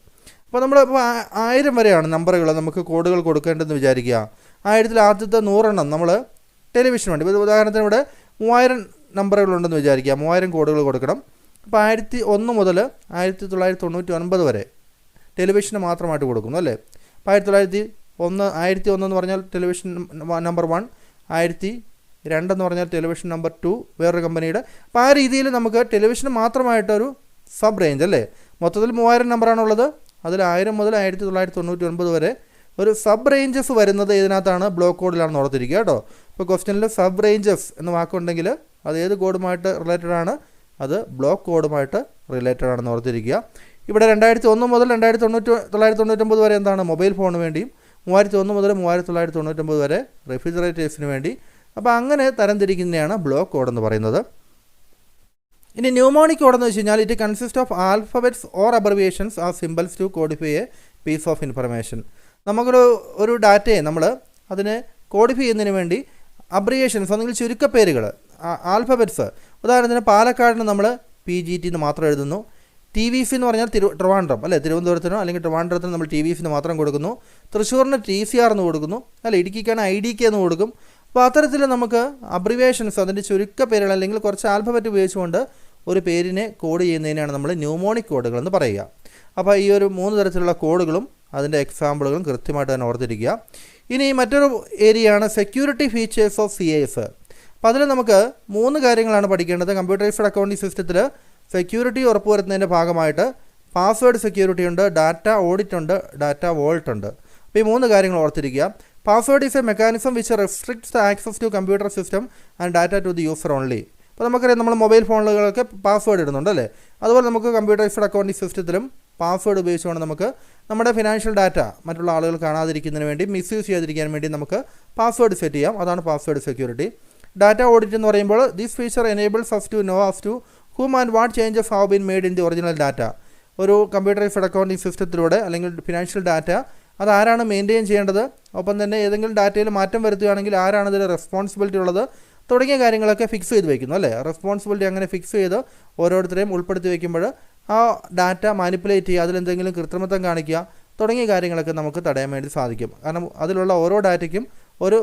അപ്പോൾ നമ്മൾ ഇപ്പോൾ 1000 വരെയാണ് നമ്പറുകൾ നമുക്ക് കോഡുകൾ കൊടുക്കേണ്ടതെന്ന് വിചാരിക്കുക. 1000ൽ ആദ്യത്തെ 100 നമ്മൾ ടെലിവിഷന് വേണ്ടി, ഇപ്പോൾ ഉദാഹരണത്തിന് ഇവിടെ 3000 നമ്പറുകളുണ്ടെന്ന് വിചാരിക്കുക. 3000 കോഡുകൾ കൊടുക്കണം. അപ്പോൾ 1001 മുതൽ 1999 വരെ ടെലിവിഷന് മാത്രമായിട്ട് കൊടുക്കുന്നു അല്ലേ. അപ്പോൾ 1001 എന്ന് പറഞ്ഞാൽ ടെലിവിഷൻ നമ്പർ 1, 1002 എന്ന് പറഞ്ഞാൽ ടെലിവിഷൻ നമ്പർ 2 വേറൊരു കമ്പനിയുടെ. അപ്പോൾ ആ രീതിയിൽ നമുക്ക് ടെലിവിഷന് മാത്രമായിട്ടൊരു സബ് റേഞ്ച് അല്ലേ. മൊത്തത്തിൽ 3000 നമ്പറാണുള്ളത്. അതിൽ 1000 മുതൽ 1999 വരെ ഒരു സബ് റേഞ്ചസ് വരുന്നത് ഇതിനകത്താണ്, ബ്ലോക്ക് കോഡിലാണെന്ന് ഓർത്തിരിക്കുക കേട്ടോ. ഇപ്പോൾ ക്വസ്റ്റ്യനിൽ സബ് റേഞ്ചസ് എന്ന വാക്കുണ്ടെങ്കിൽ അത് ഏത് കോഡുമായിട്ട് റിലേറ്റഡ് ആണ്, അത് ബ്ലോക്ക് കോഡുമായിട്ട് റിലേറ്റഡ് ആണെന്ന് ഓർത്തിരിക്കുക. ഇവിടെ 2001 മുതൽ 1999 വരെ എന്താണ്, മൊബൈൽ ഫോണിന് വേണ്ടിയും, 3001 മുതൽ 3999 വരെ റെഫ്രിജറേറ്റേഴ്സിന് വേണ്ടി. അപ്പോൾ അങ്ങനെ തരംതിരിക്കുന്നതാണ് ബ്ലോക്ക് കോഡ് എന്ന് പറയുന്നത്. ഇനി ന്യൂമോണിക് കോഡ് എന്ന് വെച്ച് കഴിഞ്ഞാൽ it consist of alphabets or abbreviations are symbols to codify a piece of information. നമുക്കൊരു ഡാറ്റയെ നമ്മൾ അതിനെ കോഡിഫൈ ചെയ്യുന്നതിന് വേണ്ടി അബ്രിവിയേഷൻസ് അല്ലെങ്കിൽ ചുരുക്കപ്പേരുകൾ, ആൽഫബറ്റ്സ്. ഉദാഹരണത്തിന് പാലക്കാടിന് നമ്മൾ PGT എന്ന് മാത്രം എഴുതുന്നു. TVC എന്ന് പറഞ്ഞാൽ ട്രിവാൻഡ്രം അല്ലേ, തിരുവനന്തപുരത്തിനോ അല്ലെങ്കിൽ ട്രിവാൻഡ്രത്തിനോ നമ്മൾ TVC എന്ന് മാത്രം കൊടുക്കുന്നു. തൃശ്ശൂരിന് TCR എന്ന് കൊടുക്കുന്നു അല്ല, ഇടുക്കിക്കാണ് IDK എന്ന് കൊടുക്കും. അപ്പോൾ അത്തരത്തിൽ നമുക്ക് അബ്രിവേഷൻസ്, അതിൻ്റെ ചുരുക്കപ്പേരുകൾ അല്ലെങ്കിൽ കുറച്ച് ആൽഫബറ്റ് ഉപയോഗിച്ചുകൊണ്ട് ഒരു പേരിനെ കോഡ് ചെയ്യുന്നതിനാണ് നമ്മൾ ന്യൂമോണിക് കോഡുകൾ എന്ന് പറയുക. അപ്പോൾ ഈ ഒരു 3 തരത്തിലുള്ള കോഡുകളും അതിൻ്റെ എക്സാമ്പിളുകളും കൃത്യമായിട്ട് തന്നെ ഓർത്തിരിക്കുക. ഇനി മറ്റൊരു ഏരിയയാണ് സെക്യൂരിറ്റി ഫീച്ചേഴ്സ് ഓഫ് CAS. അപ്പോൾ അതിൽ നമുക്ക് 3 കാര്യങ്ങളാണ് പഠിക്കേണ്ടത്. കമ്പ്യൂട്ടറൈസ്ഡ് അക്കൗണ്ടിംഗ് സിസ്റ്റത്തിൽ സെക്യൂരിറ്റി ഉറപ്പുവരുത്തുന്നതിൻ്റെ ഭാഗമായിട്ട് പാസ്വേഡ് സെക്യൂരിറ്റി ഉണ്ട്, ഡാറ്റ ഓഡിറ്റ് ഉണ്ട്, ഡാറ്റ വോൾട്ട് ഉണ്ട്. അപ്പോൾ ഈ 3 കാര്യങ്ങൾ ഓർത്തിരിക്കുക. Password is a mechanism which restricts the access to computer system and data to the user only. അപ്പോൾ നമുക്കറിയാം നമ്മൾ മൊബൈൽ ഫോണുകളൊക്കെ പാസ്വേഡ് ഇടുന്നുണ്ട് അല്ലേ. അതുപോലെ നമുക്ക് കമ്പ്യൂട്ടറൈസ്ഡ് അക്കൗണ്ടിംഗ് സിസ്റ്റത്തിലും പാസ്വേഡ് ഉപയോഗിച്ചുകൊണ്ട് നമുക്ക് നമ്മുടെ ഫിനാൻഷ്യൽ ഡാറ്റ മറ്റുള്ള ആളുകൾ കാണാതിരിക്കുന്നതിന് വേണ്ടി, മിസ്യൂസ് ചെയ്യാതിരിക്കാൻ വേണ്ടി നമുക്ക് പാസ്വേഡ് സെറ്റ് ചെയ്യാം. അതാണ് പാസ്വേഡ് സെക്യൂരിറ്റി. ഡാറ്റ ഓഡിറ്റ് എന്ന് പറയുമ്പോൾ this feature enables us to know as to whom and what changes have been made in the original data. ഒരു കമ്പ്യൂട്ടറൈസ്ഡ് അക്കൗണ്ടിംഗ് സിസ്റ്റത്തിലൂടെ അല്ലെങ്കിൽ ഫിനാൻഷ്യൽ ഡാറ്റ അതാരാണ് മെയിൻറ്റെയിൻ ചെയ്യേണ്ടത്, ഒപ്പം തന്നെ ഏതെങ്കിലും ഡാറ്റയിൽ മാറ്റം വരുത്തുകയാണെങ്കിൽ ആരാണ് ഇതിൽ റെസ്പോൺസിബിലിറ്റി ഉള്ളത് തുടങ്ങിയ കാര്യങ്ങളൊക്കെ ഫിക്സ് ചെയ്ത് വയ്ക്കുന്നു അല്ലേ. റെസ്പോൺസിബിലിറ്റി അങ്ങനെ ഫിക്സ് ചെയ്ത് ഓരോരുത്തരെയും ഉൾപ്പെടുത്തി വയ്ക്കുമ്പോൾ ആ ഡാറ്റ മാനിപ്പുലേറ്റ് ചെയ്യുക, അതിലെന്തെങ്കിലും കൃത്രിമത്വം കാണിക്കുക തുടങ്ങിയ കാര്യങ്ങളൊക്കെ നമുക്ക് തടയാൻ വേണ്ടി സാധിക്കും. കാരണം അതിലുള്ള ഓരോ ഡാറ്റയ്ക്കും ഒരു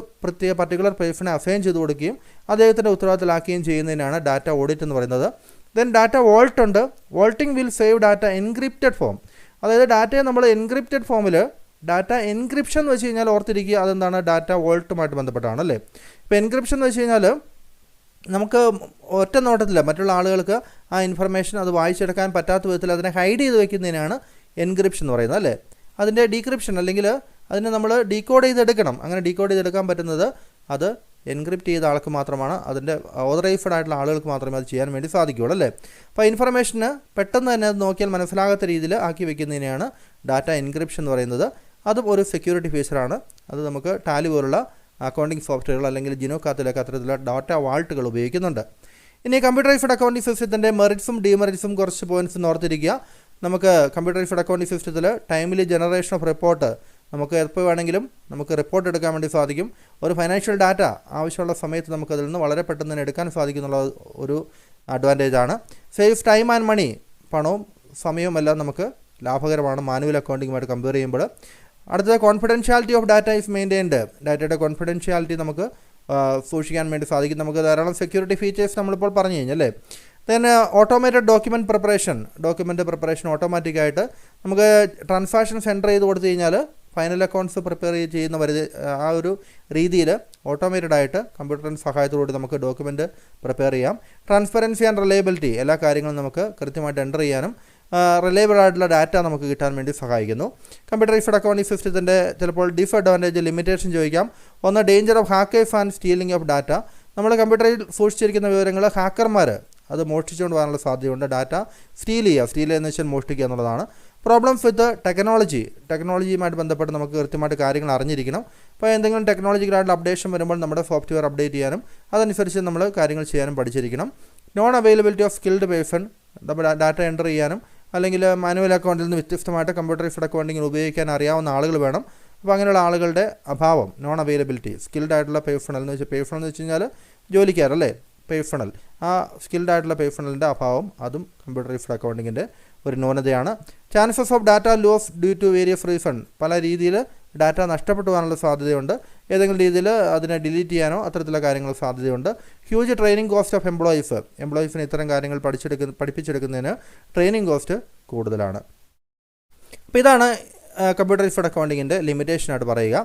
പർട്ടിക്കുലർ പേഴ്സണെ അസൈൻ ചെയ്ത് കൊടുക്കുകയും അദ്ദേഹത്തിൻ്റെ ഉത്തരവാദിത്തത്തിലാക്കുകയും ചെയ്യുന്നതിനാണ് ഡാറ്റ ഓഡിറ്റ് എന്ന് പറയുന്നത്. ദെൻ ഡാറ്റ വോൾട്ട് ഉണ്ട്. Vaulting will save data encrypted form. അതായത് ഡാറ്റയെ നമ്മൾ എൻക്രിപ്റ്റഡ് ഫോമിൽ, ഡാറ്റ എൻക്രിപ്ഷൻ എന്ന് വെച്ച് കഴിഞ്ഞാൽ ഓർത്തിരിക്കുക അതെന്താണ്, ഡാറ്റ വോൾട്ടുമായിട്ട് ബന്ധപ്പെട്ടാണ് അല്ലേ. ഇപ്പോൾ എൻക്രിപ്ഷൻ എന്ന് വെച്ച് കഴിഞ്ഞാൽ നമുക്ക് ഒറ്റ നോട്ടത്തില്ല മറ്റുള്ള ആളുകൾക്ക് ആ ഇൻഫർമേഷൻ അത് വായിച്ചെടുക്കാൻ പറ്റാത്ത വിധത്തിൽ അതിനെ ഹൈഡ് ചെയ്ത് വയ്ക്കുന്നതിനാണ് എൻക്രിപ്ഷൻ എന്ന് പറയുന്നത് അല്ലേ. അതിൻ്റെ ഡീക്രിപ്ഷൻ അല്ലെങ്കിൽ അതിനെ നമ്മൾ ഡീകോഡ് ചെയ്തെടുക്കണം. അങ്ങനെ ഡീകോഡ് ചെയ്തെടുക്കാൻ പറ്റുന്നത് അത് എൻക്രിപ്റ്റ് ചെയ്ത ആൾക്ക് മാത്രമാണ്, അതിൻ്റെ ഓതറൈസ്ഡ് ആയിട്ടുള്ള ആളുകൾക്ക് മാത്രമേ അത് ചെയ്യാൻ വേണ്ടി സാധിക്കുകയുള്ളൂ അല്ലേ. അപ്പോൾ ഇൻഫർമേഷന് പെട്ടെന്ന് തന്നെ അത് നോക്കിയാൽ മനസ്സിലാകാത്ത രീതിയിൽ ആക്കി വെക്കുന്നതിനെയാണ് ഡാറ്റ എൻക്രിപ്ഷൻ എന്ന് പറയുന്നത്. അതും ഒരു സെക്യൂരിറ്റി ഫീച്ചറാണ്. അത് നമുക്ക് ടാലി പോലുള്ള അക്കൗണ്ടിങ് സോഫ്റ്റ്വെയറുകൾ അല്ലെങ്കിൽ ജിനോകാത്തിലൊക്കെ അത്തരത്തിലുള്ള ഡാറ്റ വാൾട്ടുകൾ ഉപയോഗിക്കുന്നുണ്ട്. ഇനി കമ്പ്യൂട്ടറൈസ്ഡ് അക്കൗണ്ടിംഗ് സിസ്റ്റത്തിൻ്റെ മെറിറ്റ്സും ഡിമെറിറ്റ്സും കുറച്ച് പോയിൻറ്റ്സ് ഓർത്തിരിക്കുക. നമുക്ക് കമ്പ്യൂട്ടറൈസ്ഡ് അക്കൗണ്ടിംഗ് സിസ്റ്റത്തിൽ ടൈംലി ജനറേഷൻ ഓഫ് റിപ്പോർട്ട് നമുക്ക് എപ്പോൾ വേണമെങ്കിലും നമുക്ക് റിപ്പോർട്ട് എടുക്കാൻ വേണ്ടി സാധിക്കും. ഒരു ഫൈനാൻഷ്യൽ ഡാറ്റ ആവശ്യമുള്ള സമയത്ത് നമുക്കതിൽ നിന്ന് വളരെ പെട്ടെന്ന് തന്നെ എടുക്കാൻ സാധിക്കുന്നുള്ള ഒരു അഡ്വാൻറ്റേജാണ്. സേവ്സ് ടൈം ആൻഡ് മണി, പണവും സമയവും എല്ലാം നമുക്ക് ലാഭകരമാണ് മാനുവൽ അക്കൗണ്ടിങ്ങുമായിട്ട് കമ്പയർ ചെയ്യുമ്പോൾ. അടുത്തത് confidentiality of data is maintained. ഡാറ്റയുടെ കോൺഫിഡൻഷ്യാലിറ്റി നമുക്ക് സൂക്ഷിക്കാൻ വേണ്ടി സാധിക്കും. നമുക്ക് ധാരാളം സെക്യൂരിറ്റി ഫീച്ചേഴ്സ് നമ്മളിപ്പോൾ പറഞ്ഞു കഴിഞ്ഞല്ലേ. ദെൻ ഓട്ടോമേറ്റഡ് ഡോക്യുമെൻ്റ് പ്രിപ്പറേഷൻ ഓട്ടോമാറ്റിക്കായിട്ട് നമുക്ക് ട്രാൻസാക്ഷൻസ് എൻ്റർ ചെയ്ത് കൊടുത്തു കഴിഞ്ഞാൽ ഫൈനൽ അക്കൗണ്ട്സ് പ്രിപ്പയർ ചെയ്യുന്ന ആ ഒരു രീതിയിൽ ഓട്ടോമേറ്റഡ് ആയിട്ട് കമ്പ്യൂട്ടറിൻ്റെ സഹായത്തോടുകൂടി നമുക്ക് ഡോക്യുമെൻ്റ് പ്രിപ്പയർ ചെയ്യാം. ട്രാൻസ്പെറൻസി ആൻഡ് റിലയബിലിറ്റി, എല്ലാ കാര്യങ്ങളും നമുക്ക് കൃത്യമായിട്ട് എൻ്റർ ചെയ്യാനും റിലയബിൾ ആയിട്ടുള്ള ഡാറ്റ നമുക്ക് കിട്ടാൻ വേണ്ടി സഹായിക്കുന്നു. കമ്പ്യൂട്ടറൈസ്ഡ് അക്കൗണ്ടിംഗ് സിസ്റ്റത്തിൻ്റെ ചിലപ്പോൾ ഡിസഡ്വാൻറ്റേജ്, ലിമിറ്റേഷൻ ചോദിക്കാം. ഒന്ന്, danger of hackers and stealing of data. നമ്മൾ കമ്പ്യൂട്ടറിൽ സൂക്ഷിച്ചിരിക്കുന്ന വിവരങ്ങൾ ഹാക്കർമാർ അത് മോഷ്ടിച്ചുകൊണ്ട് പോകാനുള്ള സാധ്യതയുണ്ട്. ഡാറ്റ സ്റ്റീൽ എന്ന് വെച്ചാൽ മോഷ്ടിക്കുക എന്നുള്ളതാണ്. പ്രോബ്ലംസ് വിത്ത് ടെക്നോളജിയുമായിട്ട് ബന്ധപ്പെട്ട് നമുക്ക് കൃത്യമായിട്ട് കാര്യങ്ങൾ അറിഞ്ഞിരിക്കണം. അപ്പോൾ എന്തെങ്കിലും ടെക്നോളജിക്കലായിട്ടുള്ള അപ്ഡേഷൻ വരുമ്പോൾ നമ്മുടെ സോഫ്റ്റ്വെയർ അപ്ഡേറ്റ് ചെയ്യാനും അതനുസരിച്ച് നമ്മൾ കാര്യങ്ങൾ ചെയ്യാനും പഠിച്ചിരിക്കണം. Non availability of skilled person, നമ്മുടെ ഡാറ്റ എൻ്റർ ചെയ്യാനും അല്ലെങ്കിൽ മാനുവൽ അക്കൗണ്ടിൽ നിന്ന് വ്യത്യസ്തമായിട്ട് കമ്പ്യൂട്ടറൈസ്ഡ് അക്കൗണ്ടിങ്ങിൽ ഉപയോഗിക്കാൻ അറിയാവുന്ന ആളുകൾ വേണം. അപ്പോൾ അങ്ങനെയുള്ള ആളുകളുടെ അഭാവം, നോൺ അവൈലബിലിറ്റി. സ്കിൽഡ് ആയിട്ടുള്ള പേഴ്സണൽ എന്ന് വെച്ച് കഴിഞ്ഞാൽ ജോലിക്കാരല്ലേ, പേഴ്സണൽ, ആ സ്കിൽഡ് ആയിട്ടുള്ള പേഴ്സണലിൻ്റെ അഭാവം അതും കമ്പ്യൂട്ടറൈസ്ഡ് അക്കൗണ്ടിങ്ങിൻ്റെ ഒരു ന്യൂനതയാണ്. Chances of data loss due to various reason, പല രീതിയിൽ ഡാറ്റ നഷ്ടപ്പെട്ടു പോകാനുള്ള സാധ്യതയുണ്ട്. ഏതെങ്കിലും രീതിയിൽ അതിനെ ഡിലീറ്റ് ചെയ്യാനോ അത്തരത്തിലുള്ള കാര്യങ്ങൾ സാധ്യതയുണ്ട്. ഹ്യൂജ് ട്രെയിനിങ് കോസ്റ്റ് ഓഫ് എംപ്ലോയീസിന് ഇത്തരം കാര്യങ്ങൾ പഠിപ്പിച്ചെടുക്കുന്നതിന് ട്രെയിനിങ് കോസ്റ്റ് കൂടുതലാണ്. അപ്പോൾ ഇതാണ് കമ്പ്യൂട്ടറൈസ്ഡ് അക്കൗണ്ടിങ്ങിൻ്റെ ലിമിറ്റേഷനായിട്ട് പറയുക.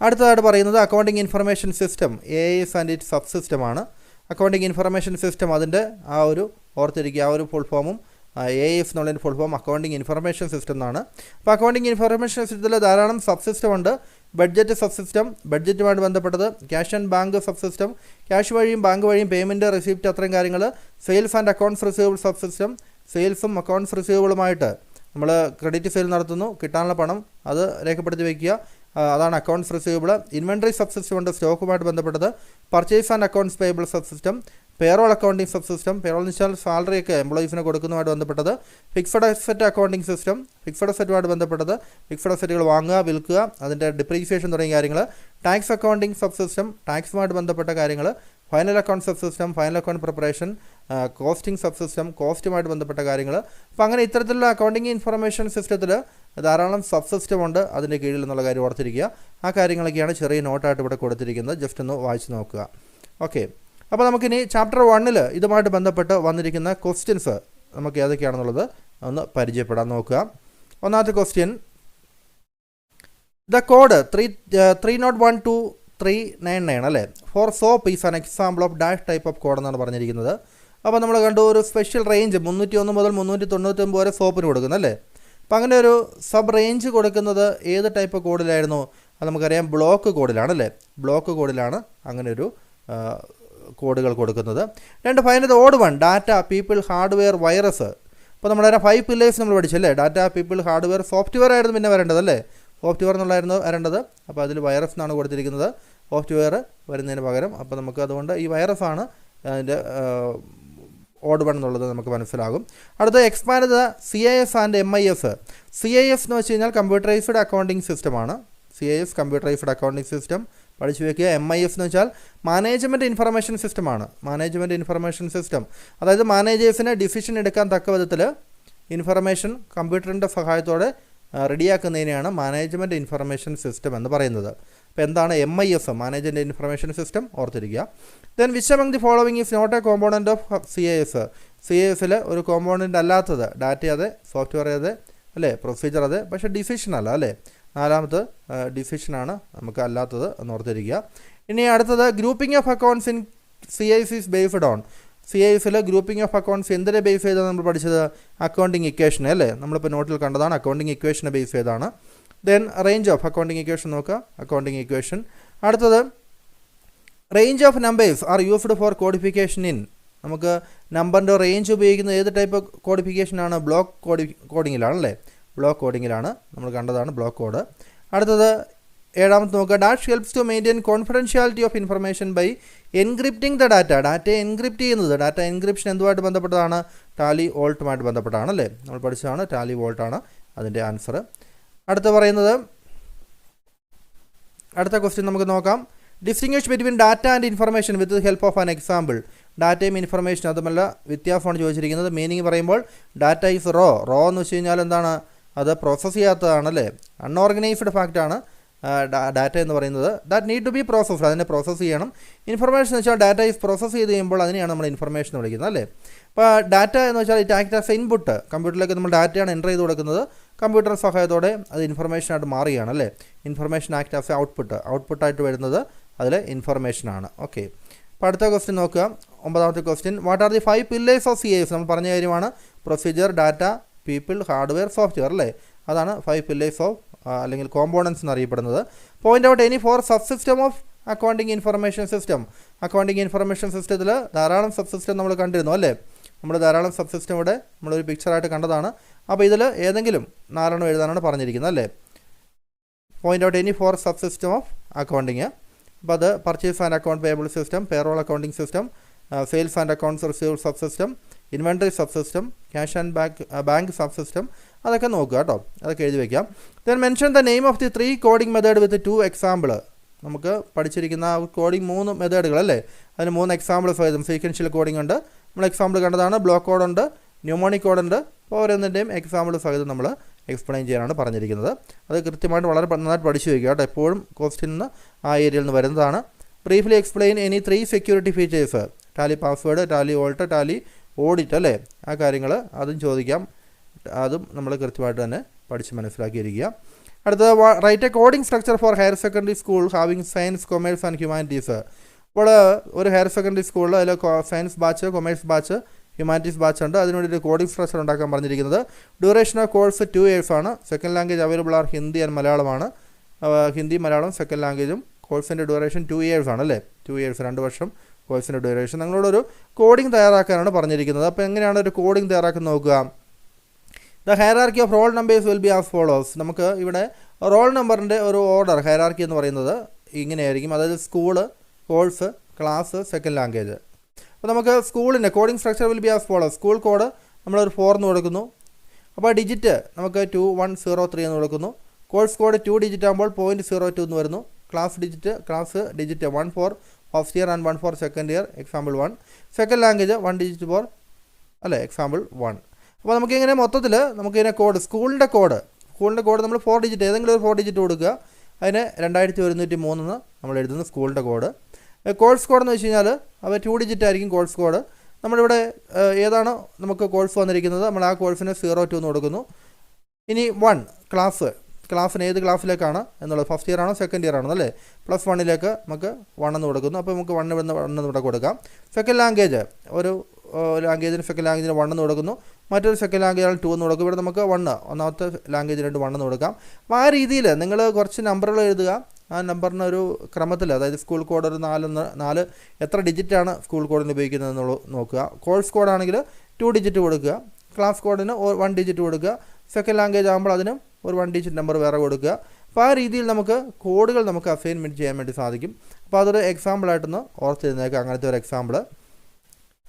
അടുത്തതായിട്ട് പറയുന്നത് accounting information system, AIS and it sub സിസ്റ്റമാണ്. അക്കൗണ്ടിങ് ഇൻഫർമേഷൻ സിസ്റ്റം, അതിൻ്റെ ആ ഒരു ഓർത്തിരിക്കുക, ആ ഒരു ഫുൾ ഫോമും AIS എന്നുള്ളതിൻ്റെ full form accounting information system എന്നാണ്. അപ്പോൾ അക്കൗണ്ടിങ് ഇൻഫർമേഷൻ സിസ്റ്റത്തിൽ ധാരാളം സബ് സിസ്റ്റം ഉണ്ട്. ബഡ്ജറ്റ് സബ് സിസ്റ്റം, ബഡ്ജറ്റുമായിട്ട് ബന്ധപ്പെട്ടത്. Cash and bank sub system, cash വഴിയും ബാങ്ക് വഴിയും പേയ്മെൻറ്റ്, റിസീപ്റ്റ്, അത്രയും കാര്യങ്ങൾ. Sales and accounts receivable sub system, സെയിൽസും അക്കൗണ്ട്സ് റിസീവബിളുമായിട്ട് നമ്മൾ ക്രെഡിറ്റ് സെയിൽ നടത്തുന്നു, കിട്ടാനുള്ള പണം അത് രേഖപ്പെടുത്തി വയ്ക്കുക, അതാണ് accounts receivable. Inventory sub system ഉണ്ട്, സ്റ്റോക്കുമായിട്ട് ബന്ധപ്പെട്ടത്. Purchase and accounts payable sub system. Payroll accounting sub system, payroll എന്ന് വെച്ചാൽ സാലറിയൊക്കെ എംപ്ലോയീസിന് കൊടുക്കുന്നതുമായിട്ട് ബന്ധപ്പെട്ടത്. Fixed asset accounting system, fixed അസറ്റുമായിട്ട് ബന്ധപ്പെട്ടത്. ഫിക്സഡ് അസറ്റുകൾ വാങ്ങുക, വിൽക്കുക, അതിൻ്റെ ഡിപ്രീസിയേഷൻ തുടങ്ങിയ കാര്യങ്ങൾ. ടാക്സ് അക്കൗണ്ടിംഗ് സബ് സിസ്റ്റം, ടാക്സുമായിട്ട് ബന്ധപ്പെട്ട കാര്യങ്ങൾ. Final account sub system, final account preparation. Costing sub system, കോസ്റ്റുമായിട്ട് ബന്ധപ്പെട്ട കാര്യങ്ങൾ. അപ്പോൾ അങ്ങനെ ഇത്തരത്തിലുള്ള അക്കൗണ്ടിംഗ് ഇൻഫർമേഷൻ സിസ്റ്റത്തിൽ ധാരാളം സബ് സിസ്റ്റം ഉണ്ട് അതിൻ്റെ കീഴിൽ എന്നുള്ള കാര്യം ഓർത്തിരിക്കുക. ആ കാര്യങ്ങളൊക്കെയാണ് ചെറിയ നോട്ടായിട്ട് ഇവിടെ കൊടുത്തിരിക്കുന്നത്. ജസ്റ്റ് ഒന്ന് വായിച്ച് നോക്കുക. ഓക്കെ, അപ്പോൾ നമുക്കിനി ചാപ്റ്റർ 1 ഇതുമായിട്ട് ബന്ധപ്പെട്ട് വന്നിരിക്കുന്ന ക്വസ്റ്റ്യൻസ് നമുക്ക് ഏതൊക്കെയാണെന്നുള്ളത് ഒന്ന് പരിചയപ്പെടാൻ നോക്കുക. ഒന്നാമത്തെ ക്വസ്റ്റ്യൻ, ദ കോഡ് 3012399 അല്ലേ, for soap is an example of dash type of code എന്നാണ് പറഞ്ഞിരിക്കുന്നത്. അപ്പോൾ നമ്മൾ കണ്ടു ഒരു സ്പെഷ്യൽ റേഞ്ച് 301 മുതൽ 399 വരെ സോപ്പിന് കൊടുക്കുന്നത് അല്ലേ. അപ്പോൾ അങ്ങനെ ഒരു സബ് റേഞ്ച് കൊടുക്കുന്നത് ഏത് ടൈപ്പ് കോഡിലായിരുന്നു? അത് നമുക്കറിയാം, ബ്ലോക്ക് കോഡിലാണല്ലേ. ബ്ലോക്ക് കോഡിലാണ് അങ്ങനെ ഒരു കോഡുകൾ കൊടുക്കുന്നത്. 2, find the odd one, data, people, hardware, virus. അപ്പോൾ നമ്മുടെ 5 പില്ലേഴ്സ് നമ്മൾ പഠിച്ചല്ലേ. ഡാറ്റ, പീപ്പിൾ, ഹാർഡ്വെയർ, സോഫ്റ്റ്വെയർ ആയിരുന്നു പിന്നെ വരേണ്ടതല്ലേ. സോഫ്റ്റ്വെയർ എന്നുള്ളായിരുന്നു വരേണ്ടത്. അപ്പോൾ അതിൽ വൈറസ് എന്നാണ് കൊടുത്തിരിക്കുന്നത്, സോഫ്റ്റ്വെയർ വരുന്നതിന് പകരം. അപ്പോൾ നമുക്ക് അതുകൊണ്ട് ഈ വൈറസാണ് അതിൻ്റെ ഓഡ് വൺ എന്നുള്ളത് നമുക്ക് മനസ്സിലാകും. അടുത്ത, expand the CIS and MIS. CIS എന്ന് വെച്ച് കഴിഞ്ഞാൽ കമ്പ്യൂട്ടറൈസ്ഡ് അക്കൗണ്ടിംഗ് സിസ്റ്റമാണ്. CIS കമ്പ്യൂട്ടറൈസ്ഡ് അക്കൗണ്ടിംഗ് സിസ്റ്റം പഠിച്ചു വയ്ക്കുക. MIS എന്ന് വെച്ചാൽ മാനേജ്മെൻറ്റ് ഇൻഫർമേഷൻ സിസ്റ്റമാണ്. മാനേജ്മെൻറ്റ് ഇൻഫർമേഷൻ സിസ്റ്റം, അതായത് മാനേജേഴ്സിന് ഡിസിഷൻ എടുക്കാൻ തക്ക വിധത്തിൽ ഇൻഫർമേഷൻ കമ്പ്യൂട്ടറിൻ്റെ സഹായത്തോടെ റെഡിയാക്കുന്നതിനെയാണ് മാനേജ്മെൻറ്റ് ഇൻഫർമേഷൻ സിസ്റ്റം എന്ന് പറയുന്നത്. അപ്പോൾ എന്താണ് MIS? മാനേജ്മെൻറ്റ് ഇൻഫർമേഷൻ സിസ്റ്റം ഓർത്തിരിക്കുക. Then which among the following is not a component of CIS? CISൽ ഒരു കോമ്പോണൻ്റ് അല്ലാത്തത്, ഡാറ്റ അതെ, സോഫ്റ്റ്വെയർ അതെ അല്ലേ, പ്രൊസീജിയർ അതെ, പക്ഷേ ഡിസിഷൻ അല്ല അല്ലേ. നാലാമത് ഡിസിഷനാണ് നമുക്ക് അല്ലാത്തത് എന്ന് ഓർത്തിരിക്കുക. ഇനി അടുത്തത്, grouping of accounts in CIS is based on. CISൽ ഗ്രൂപ്പിംഗ് ഓഫ് അക്കൗണ്ട്സ് എന്തിനെ ബേസ് ചെയ്താണ് നമ്മൾ പഠിച്ചത്? അക്കൗണ്ടിങ് ഇക്വേഷൻ അല്ലേ. നമ്മളിപ്പോൾ നോട്ടിൽ കണ്ടതാണ്, അക്കൗണ്ടിങ് ഇക്വേഷനെ ബേസ് ചെയ്താണ്. Then range of accounting equation നോക്കുക. അക്കൗണ്ടിങ് ഇക്വേഷൻ അടുത്തത് range of numbers are used for codification in. നമുക്ക് നമ്പറിൻ്റെ റേഞ്ച് ഉപയോഗിക്കുന്നത് ഏത് ടൈപ്പ് കോഡിഫിക്കേഷനാണ്? ബ്ലോക്ക് കോഡിങ്ങിലാണല്ലേ. ബ്ലോക്ക് കോഡിങ്ങിലാണ് നമ്മൾ കണ്ടതാണ് ബ്ലോക്ക് കോഡ്. അടുത്തത് ഏഴാമത്തെ നോക്കുക. Dash helps to maintain confidentiality of information by encrypting the data. ഡാറ്റയെ എൻക്രിപ്റ്റ് ചെയ്യുന്നത്. ഡാറ്റ എൻക്രിപ്ഷൻ എന്തുമായിട്ട് ബന്ധപ്പെട്ടതാണ്? ടാലി വോൾട്ടുമായിട്ട് ബന്ധപ്പെട്ടാണല്ലേ. നമ്മൾ പഠിച്ചതാണ് ടാലി വോൾട്ടാണ് അതിൻ്റെ ആൻസർ. അടുത്ത പറയുന്നത് അടുത്ത ക്വസ്റ്റ്യൻ നമുക്ക് നോക്കാം. Distinguish between data and information with help of an example. ഡാറ്റയും ഇൻഫർമേഷനും അതുമല്ല വ്യത്യാസമാണ് ചോദിച്ചിരിക്കുന്നത്. മീനിങ് പറയുമ്പോൾ ഡാറ്റ ഈസ് റോ എന്ന് വെച്ച് കഴിഞ്ഞാൽ എന്താണ്? അത് പ്രോസസ്സ് ചെയ്യാത്തതാണല്ലേ. അൺഓർഗനൈസ്ഡ് ഫാക്റ്റാണ് ഡാറ്റ എന്ന് പറയുന്നത്. That need to be processed. അതിനെ പ്രോസസ്സ് ചെയ്യണം. ഇൻഫർമേഷൻ എന്ന് വെച്ചാൽ ഡാറ്റ ഈസ് പ്രോസസ്സ് ചെയ്ത് കഴിയുമ്പോൾ അതിനെയാണ് നമ്മൾ ഇൻഫർമേഷൻ വിളിക്കുന്നത് അല്ലേ. അപ്പോൾ ഡാറ്റ എന്ന് വെച്ചാൽ ഇറ്റ് ആക്ട് ആസ് ഇൻപുട്ട്. കമ്പ്യൂട്ടറിലേക്ക് നമ്മൾ ഡാറ്റയാണ് എൻ്റർ ചെയ്ത് കൊടുക്കുന്നത്. കമ്പ്യൂട്ടർ സഹായത്തോടെ അത് ഇൻഫർമേഷനായിട്ട് മാറുകയാണ് അല്ലേ. ഇൻഫർമേഷൻ ആക്ട് ആസ് ഔട്ട്പുട്ടായിട്ട് വരുന്നത് അതിൽ ഇൻഫർമേഷനാണ്. ഓക്കെ. അപ്പോൾ അടുത്ത ക്വസ്റ്റ്യൻ നോക്കുക. 9ാമത്തെ question. What are the 5 pillars of CAS? നമ്മൾ പറഞ്ഞ കാര്യമാണ് procedure, data, people, hardware, software അല്ലേ. അതാണ് 5 പില്ലേഴ്സ് ഓഫ് അല്ലെങ്കിൽ കോമ്പോണൻസ് എന്നറിയപ്പെടുന്നത്. Point out any 4 sub system of accounting information system. Accounting information സിസ്റ്റത്തിൽ ധാരാളം സബ് സിസ്റ്റം നമ്മൾ കണ്ടിരുന്നു അല്ലേ. നമ്മൾ ധാരാളം സബ് സിസ്റ്റം ഇവിടെ നമ്മളൊരു പിക്ചറായിട്ട് കണ്ടതാണ്. അപ്പോൾ ഇതിൽ ഏതെങ്കിലും 4 എഴുതാനാണ് പറഞ്ഞിരിക്കുന്നത് അല്ലേ. Point out any 4 sub system of accounting. അപ്പോൾ അത് purchase and account payable system, payroll accounting system, sales and accounts received sub system, inventory sub system, cash and bank sub system. അതൊക്കെ നോക്കുക കേട്ടോ. അതൊക്കെ എഴുതി വയ്ക്കാം. Then mention the name of the 3 coding method with 2 example. നമുക്ക് പഠിച്ചിരിക്കുന്ന coding 3 മെത്തേഡുകൾ അല്ലേ. അതിന് 3 example സഹിതം. സീക്വൻഷ്യൽ കോഡിംഗ് ഉണ്ട്, നമ്മൾ എക്സാമ്പിൾ കണ്ടതാണ്. ബ്ലോക്ക് കോഡുണ്ട്, ന്യൂമോണിക് കോഡുണ്ട്. അപ്പോൾ ഓരോന്നിൻ്റെയും എക്സാമ്പിൾ സഹിതം നമ്മൾ എക്സ്പ്ലെയിൻ ചെയ്യാനാണ് പറഞ്ഞിരിക്കുന്നത്. അത് കൃത്യമായിട്ട് വളരെ നന്നായിട്ട് പഠിച്ചു വയ്ക്കുക കേട്ടോ. എപ്പോഴും ക്വസ്റ്റ്യൻ ആ ഏരിയയിൽ നിന്ന് വരുന്നതാണ്. Briefly explain any 3 security features. Tally password, Tally volt, Tally audit അല്ലേ. ആ കാര്യങ്ങൾ അതും ചോദിക്കാം. അതും നമ്മൾ കൃത്യമായിട്ട് തന്നെ പഠിച്ച് മനസ്സിലാക്കിയിരിക്കുക. അടുത്തത് write a coding structure for higher secondary school having science, commerce and humanities. അപ്പോൾ ഒരു ഹയർ സെക്കൻഡറി സ്കൂളിൽ അതിൽ science batch, commerce batch, humanities batch ഉണ്ട്. അതിനുവേണ്ടി ഒരു കോഡിംഗ് സ്ട്രക്ചർ ഉണ്ടാക്കാൻ പറഞ്ഞിരിക്കുന്നത്. ഡ്യൂറേഷൻ ഓഫ് കോഴ്സ് 2 years ആണ്. Second language available are Hindi and മലയാളമാണ്. ഹിന്ദി, മലയാളം സെക്കൻഡ് ലാംഗ്വേജും. കോഴ്സിൻ്റെ ഡ്യൂറേഷൻ 2 years ആണ് അല്ലേ. 2 years 2 വർഷം കോഴ്സിൻ്റെ ഡ്യൂറേഷൻ. നിങ്ങളോടൊരു കോഡിംഗ് തയ്യാറാക്കാനാണ് പറഞ്ഞിരിക്കുന്നത്. അപ്പോൾ എങ്ങനെയാണ് ഒരു കോഡിംഗ് തയ്യാറാക്കുന്നത് നോക്കുക. The hierarchy of roll numbers will be as follows. നമുക്ക് ഇവിടെ റോൾ നമ്പറിൻ്റെ ഒരു ഓർഡർ ഹയറാർക്കി എന്ന് പറയുന്നത് ഇങ്ങനെയായിരിക്കും. അതായത് school, course, class, second language. അപ്പോൾ നമുക്ക് സ്കൂളിൻ്റെ coding structure will be as follows. School code നമ്മളൊരു 4 എന്ന് കൊടുക്കുന്നു. അപ്പോൾ ഡിജിറ്റ് നമുക്ക് 2103 എന്ന് കൊടുക്കുന്നു. കോഴ്സ് കോഡ് 2 ഡിജിറ്റ് ആകുമ്പോൾ 0.02 എന്ന് വരുന്നു. Class digit 1 for first year and 1 for second year, example 1. Second language 1 digit for അല്ലേ, എക്സാമ്പിൾ 1. അപ്പോൾ നമുക്കിങ്ങനെ മൊത്തത്തിൽ നമുക്കിങ്ങനെ കോഡ് സ്കൂളിൻ്റെ കോഡ് നമ്മൾ 4 digit ഏതെങ്കിലും ഒരു 4 digit കൊടുക്കുക. അതിന് 2103 എന്ന് നമ്മൾ എഴുതുന്നു സ്കൂളിൻ്റെ കോഡ്. കോഴ്സ് കോഡ് എന്ന് വെച്ച് കഴിഞ്ഞാൽ അവ 2 digit ആയിരിക്കും കോഴ്സ് കോഡ്. നമ്മളിവിടെ ഏതാണ് നമുക്ക് കോഴ്സ് വന്നിരിക്കുന്നത് നമ്മൾ ആ കോഴ്സിന് 02 എന്ന് കൊടുക്കുന്നു. ഇനി 1 ക്ലാസ്സിന് ഏത് ക്ലാസ്സിലേക്കാണ് എന്നുള്ളത്, ഫസ്റ്റ് ഇയർ ആണോ സെക്കൻഡ് ഇയർ ആണോ അല്ലേ. +1ലേക്ക് നമുക്ക് 1 എന്ന് കൊടുക്കുന്നു. അപ്പോൾ നമുക്ക് 1 എന്ന് ഇവിടെ കൊടുക്കാം. സെക്കൻഡ് ലാംഗ്വേജ് ഒരു സെക്കൻഡ് ലാംഗ്വേജിന് 1 എന്ന് കൊടുക്കുന്നു. മറ്റൊരു സെക്കൻഡ് ലാംഗ്വേജ് 2 എന്ന് കൊടുക്കും. ഇവിടെ നമുക്ക് 1 ഒന്നാമത്തെ ലാംഗ്വേജിന് 1 എന്ന് കൊടുക്കാം. അപ്പോൾ ആ രീതിയിൽ നിങ്ങൾ കുറച്ച് നമ്പറുകൾ എഴുതുക. ആ നമ്പറിനൊരു ക്രമത്തിൽ, അതായത് സ്കൂൾ കോഡ് ഒരു 4 എത്ര ഡിജിറ്റാണ് സ്കൂൾ കോഡിന് ഉപയോഗിക്കുന്നത് എന്നുള്ളത് നോക്കുക. കോഴ്സ് കോഡാണെങ്കിൽ 2 digit കൊടുക്കുക. ക്ലാസ് കോഡിന് 1 digit കൊടുക്കുക. സെക്കൻഡ് ലാംഗ്വേജ് ആകുമ്പോൾ അതിന് ഒരു 1 digit നമ്പർ വേറെ കൊടുക്കുക. അപ്പോൾ ആ രീതിയിൽ നമുക്ക് കോഡുകൾ നമുക്ക് അസൈൻമെൻറ്റ് ചെയ്യാൻ വേണ്ടി സാധിക്കും. അപ്പോൾ അതൊരു എക്സാമ്പിളായിട്ടൊന്ന് ഓർത്തിരുന്നേക്കുക, അങ്ങനത്തെ ഒരു എക്സാമ്പിൾ.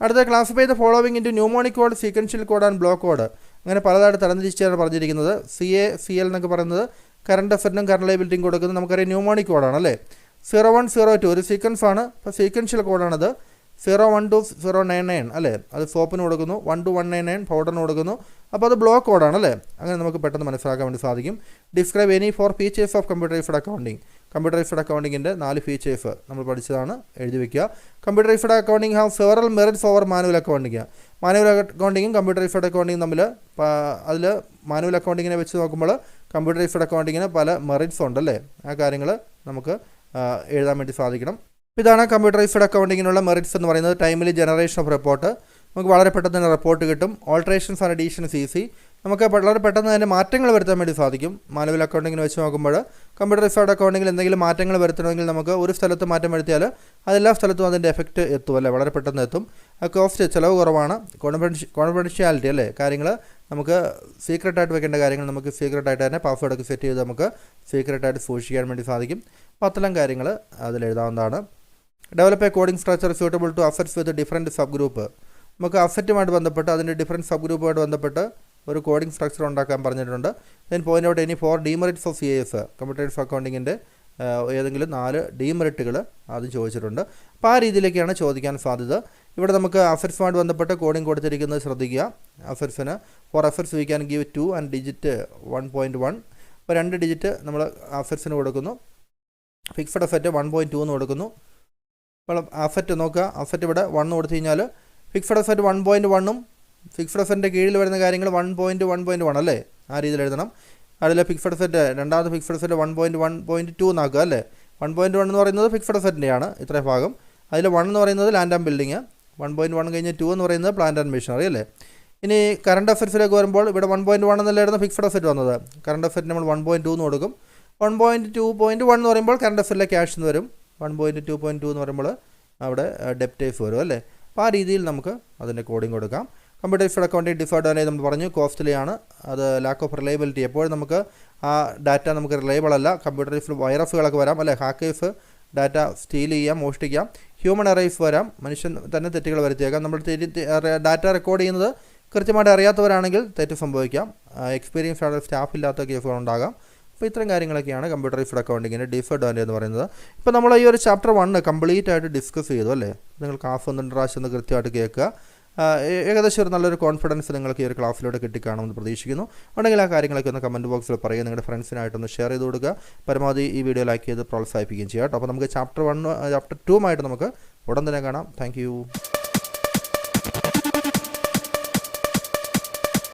അടുത്ത classify the following into mnemonic code, sequential code and block code. അങ്ങനെ പലതായിട്ട് തരംതിരിച്ചാണ് പറഞ്ഞിരിക്കുന്നത്. CL എന്നൊക്കെ പറയുന്നത് കറണ്ട് അസറ്റിനും കറണ്ട് ലയബിലിറ്റിയും കൊടുക്കുന്നത് നമുക്കറിയാം ന്യൂമോണിക് കോഡാണ് അല്ലേ. 0102 ഒരു സീക്വൻസ് ആണ്. അപ്പോൾ സീക്വൻഷ്യൽ കോഡാണത്. 01 to 099 അല്ലേ, അത് സോപ്പിന് കൊടുക്കുന്നു. 1 to 199 പൗഡറിന് കൊടുക്കുന്നു. അപ്പോൾ അത് ബ്ലോക്ക് കോഡാണ് അല്ലേ. അങ്ങനെ നമുക്ക് പെട്ടെന്ന് മനസ്സിലാക്കാൻ വേണ്ടി സാധിക്കും. Describe any 4 features of computerised accounting. Computerised അക്കൗണ്ടിങ്ങിൻ്റെ 4 ഫീച്ചേഴ്സ് നമ്മൾ പഠിച്ചതാണ്, എഴുതി വയ്ക്കുക. Computerised accounting have several merits over manual accounting. Manual അക്കൗണ്ടിങ്ങും കമ്പ്യൂട്ടറൈസ്ഡ് അക്കൗണ്ടിങ്ങും തമ്മിൽ അതിൽ മാനുവൽ അക്കൗണ്ടിങ്ങിനെ വെച്ച് നോക്കുമ്പോൾ കമ്പ്യൂട്ടറൈസ്ഡ് അക്കൗണ്ടിങ്ങിന് പല മെറിറ്റ്സ് ഉണ്ടല്ലേ. ആ കാര്യങ്ങൾ നമുക്ക് എഴുതാൻ വേണ്ടി സാധിക്കണം. ഇതാണ് കമ്പ്യൂട്ടറൈസ്ഡ് അക്കൗണ്ടിങ്ങിനുള്ള മെറിറ്റ്സ് എന്ന് പറയുന്നത്. ടൈമിലി ജനറേഷൻ ഓഫ് റിപ്പോർട്ട്, നമുക്ക് വളരെ പെട്ടെന്ന് തന്നെ റിപ്പോർട്ട് കിട്ടും. Alterations and additions easy. നമുക്ക് വളരെ പെട്ടെന്ന് തന്നെ മാറ്റങ്ങൾ വരുത്താൻ വേണ്ടി സാധിക്കും. മാനുവൽ അക്കൗണ്ടിങ്ങിന് വെച്ച് നോക്കുമ്പോൾ കമ്പ്യൂട്ടറൈസ്ഡ് അക്കൗണ്ടിങ്ങിൽ എന്തെങ്കിലും മാറ്റങ്ങൾ വരുത്തണമെങ്കിൽ നമുക്ക് ഒരു സ്ഥലത്ത് മാറ്റം വരുത്തിയാൽ അതെല്ലാ സ്ഥലത്തും അതിൻ്റെ എഫക്റ്റ് എത്തും അല്ലേ, വളരെ പെട്ടെന്ന് എത്തും. കോസ്റ്റ് ചിലവ് കുറവാണ്. കോൺഫിഡൻഷ്യാലിറ്റി അല്ലേ, കാര്യങ്ങൾ നമുക്ക് സീക്രട്ടായിട്ട് വെക്കേണ്ട കാര്യങ്ങൾ നമുക്ക് സീക്രട്ടായിട്ട് തന്നെ പാസ്വേഡൊക്കെ സെറ്റ് ചെയ്ത് നമുക്ക് സീക്രട്ടായിട്ട് സൂക്ഷിക്കാൻ വേണ്ടി സാധിക്കും. അപ്പോൾ അത്തരം കാര്യങ്ങൾ അതിലെഴുതാവുന്നതാണ്. Develop a coding structure suitable to assets with different sub group. നമുക്ക് അസറ്റുമായിട്ട് ബന്ധപ്പെട്ട് അതിൻ്റെ ഡിഫറൻറ്റ് സബ് ഗ്രൂപ്പുമായിട്ട് ബന്ധപ്പെട്ട് ഒരു കോഡിംഗ് സ്ട്രക്ചർ ഉണ്ടാക്കാൻ പറഞ്ഞിട്ടുണ്ട്. Then point out any 4 demerits of CAS computerised അക്കൗണ്ടിങ്ങിൻ്റെ ഏതെങ്കിലും 4 ഡീമെറിറ്റുകൾ ആദ്യം ചോദിച്ചിട്ടുണ്ട്. അപ്പോൾ ആ രീതിയിലേക്കാണ് ചോദിക്കാൻ സാധ്യത. ഇവിടെ നമുക്ക് അസറ്റ്സുമായിട്ട് ബന്ധപ്പെട്ട് കോഡിംഗ് കൊടുത്തിരിക്കുന്നത് ശ്രദ്ധിക്കുക. അസറ്റ്സിന് for assets we can give 2 and digit 1.1. അപ്പോൾ 2 ഡിജിറ്റ് നമ്മൾ അസറ്റ്സിന് കൊടുക്കുന്നു. ഫിക്സഡ് അസറ്റ് 1.2 എന്ന് കൊടുക്കുന്നു. അപ്പോൾ അസറ്റ് നോക്കുക, അസറ്റ് ഇവിടെ 1 കൊടുത്തു കഴിഞ്ഞാൽ ഫിക്സഡ് അസറ്റ് 1.1ഉം ഫിക്സഡ് അസറ്റിൻ്റെ കീഴിൽ വരുന്ന കാര്യങ്ങൾ 1.1 അല്ലേ, ആ രീതിയിൽ എഴുതണം. അതിൽ ഫിക്സഡ് അസറ്റ് രണ്ടാമത് ഫിക്സഡ് അസറ്റ് 1.1.2 എന്നാക്കുക അല്ലേ. 1.1 എന്ന് പറയുന്നത് ഫിക്സഡ് അസറ്റിൻ്റെയാണ് ഇത്രയും ഭാഗം. അതിൽ 1 എന്ന് പറയുന്നത് ലാൻഡ് ആൻഡ് ബിൽഡിങ്, 1.1 കഴിഞ്ഞ് 2 എന്ന് പറയുന്നത് പ്ലാന്റ് ആൻഡ് മെഷീനറി അല്ലേ. ഇനി കറണ്ട് അസറ്റ്സിലേക്ക് വരുമ്പോൾ ഇവിടെ 1.1 എന്നല്ലായിരുന്നു ഫിക്സഡ് അസറ്റ് വന്നത്. കറണ്ട് അസറ്റ് നമ്മൾ 1.2 എന്ന് കൊടുക്കും. 1.2.1 എന്ന് പറയുമ്പോൾ കറണ്ട് അസറ്റിലെ ക്യാഷ് എന്ന് വരും. 1.2.2 എന്ന് പറയുമ്പോൾ അവിടെ ഡെപ്റ്റേഴ്സ് വരും അല്ലേ. അപ്പോൾ ആ രീതിയിൽ നമുക്ക് അതിൻ്റെ കോഡിങ് കൊടുക്കാം. കമ്പ്യൂട്ടറൈസ്ഡ് അക്കൗണ്ടിങ് ഡിസഡ്വാൻറ്റേജ് നമ്മൾ പറഞ്ഞു കോസ്റ്റ്ലിയാണ്. അത് ലാക്ക് ഓഫ് റിലയബിലിറ്റി. എപ്പോഴും നമുക്ക് ആ ഡാറ്റ നമുക്ക് റിലയബിൾ അല്ല. കമ്പ്യൂട്ടറൈസ്ഡ് വൈറസുകളൊക്കെ വരാം അല്ലേ, ഹാക്കേഴ്സ് ഡാറ്റ സ്റ്റീൽ ചെയ്യാം, മോഷ്ടിക്കാം. ഹ്യൂമൻ എറേഴ്സ് വരാം, മനുഷ്യൻ തന്നെ തെറ്റുകൾ വരുത്തിയേക്കാം. നമ്മൾ ഡാറ്റ റെക്കോർഡ് ചെയ്യുന്നത് കൃത്യമായിട്ട് അറിയാത്തവരാണെങ്കിൽ തെറ്റ് സംഭവിക്കാം. എക്സ്പീരിയൻസ് ആയ സ്റ്റാഫ് ഇല്ലാത്ത കേസുകളുണ്ടാകാം. അപ്പോൾ ഇത്തരം കാര്യങ്ങളൊക്കെയാണ് കമ്പ്യൂട്ടറൈസ്ഡ് അക്കൗണ്ടിങ്ങിൻ്റെ ഡിസഡ്വാൻറ്റേജ് എന്ന് പറയുന്നത്. ഇപ്പോൾ നമ്മൾ ഈ ഒരു ചാപ്റ്റർ 1 കംപ്ലീറ്റ് ആയിട്ട് ഡിസ്കസ് ചെയ്തു അല്ലേ. നിങ്ങൾക്ക് ഹാഫ് 1 പ്രാവശ്യം ഒന്ന് കൃത്യമായിട്ട് കേൾക്കുക. ഏകദേശം ഒരു നല്ലൊരു കോൺഫിഡൻസ് നിങ്ങൾക്ക് ഈ ഒരു ക്ലാസ്സിലൂടെ കിട്ടിക്കാണമെന്ന് പ്രതീക്ഷിക്കുന്നു. ഉണ്ടെങ്കിൽ ആ കാര്യങ്ങളൊക്കെ ഒന്ന് കമൻറ്റ് ബോക്സിൽ പറയുക, നിങ്ങളുടെ ഫ്രണ്ട്സിനായിട്ടൊന്ന് ഷെയർ ചെയ്ത് കൊടുക്കുക. പരമാവധി ഈ വീഡിയോ ലൈക്ക് ചെയ്ത് പ്രോത്സാഹിപ്പിക്കുകയും ചെയ്യാം കേട്ടോ. അപ്പോൾ നമുക്ക് ചാപ്റ്റർ 2 നമുക്ക് ഉടൻ തന്നെ കാണാം. താങ്ക്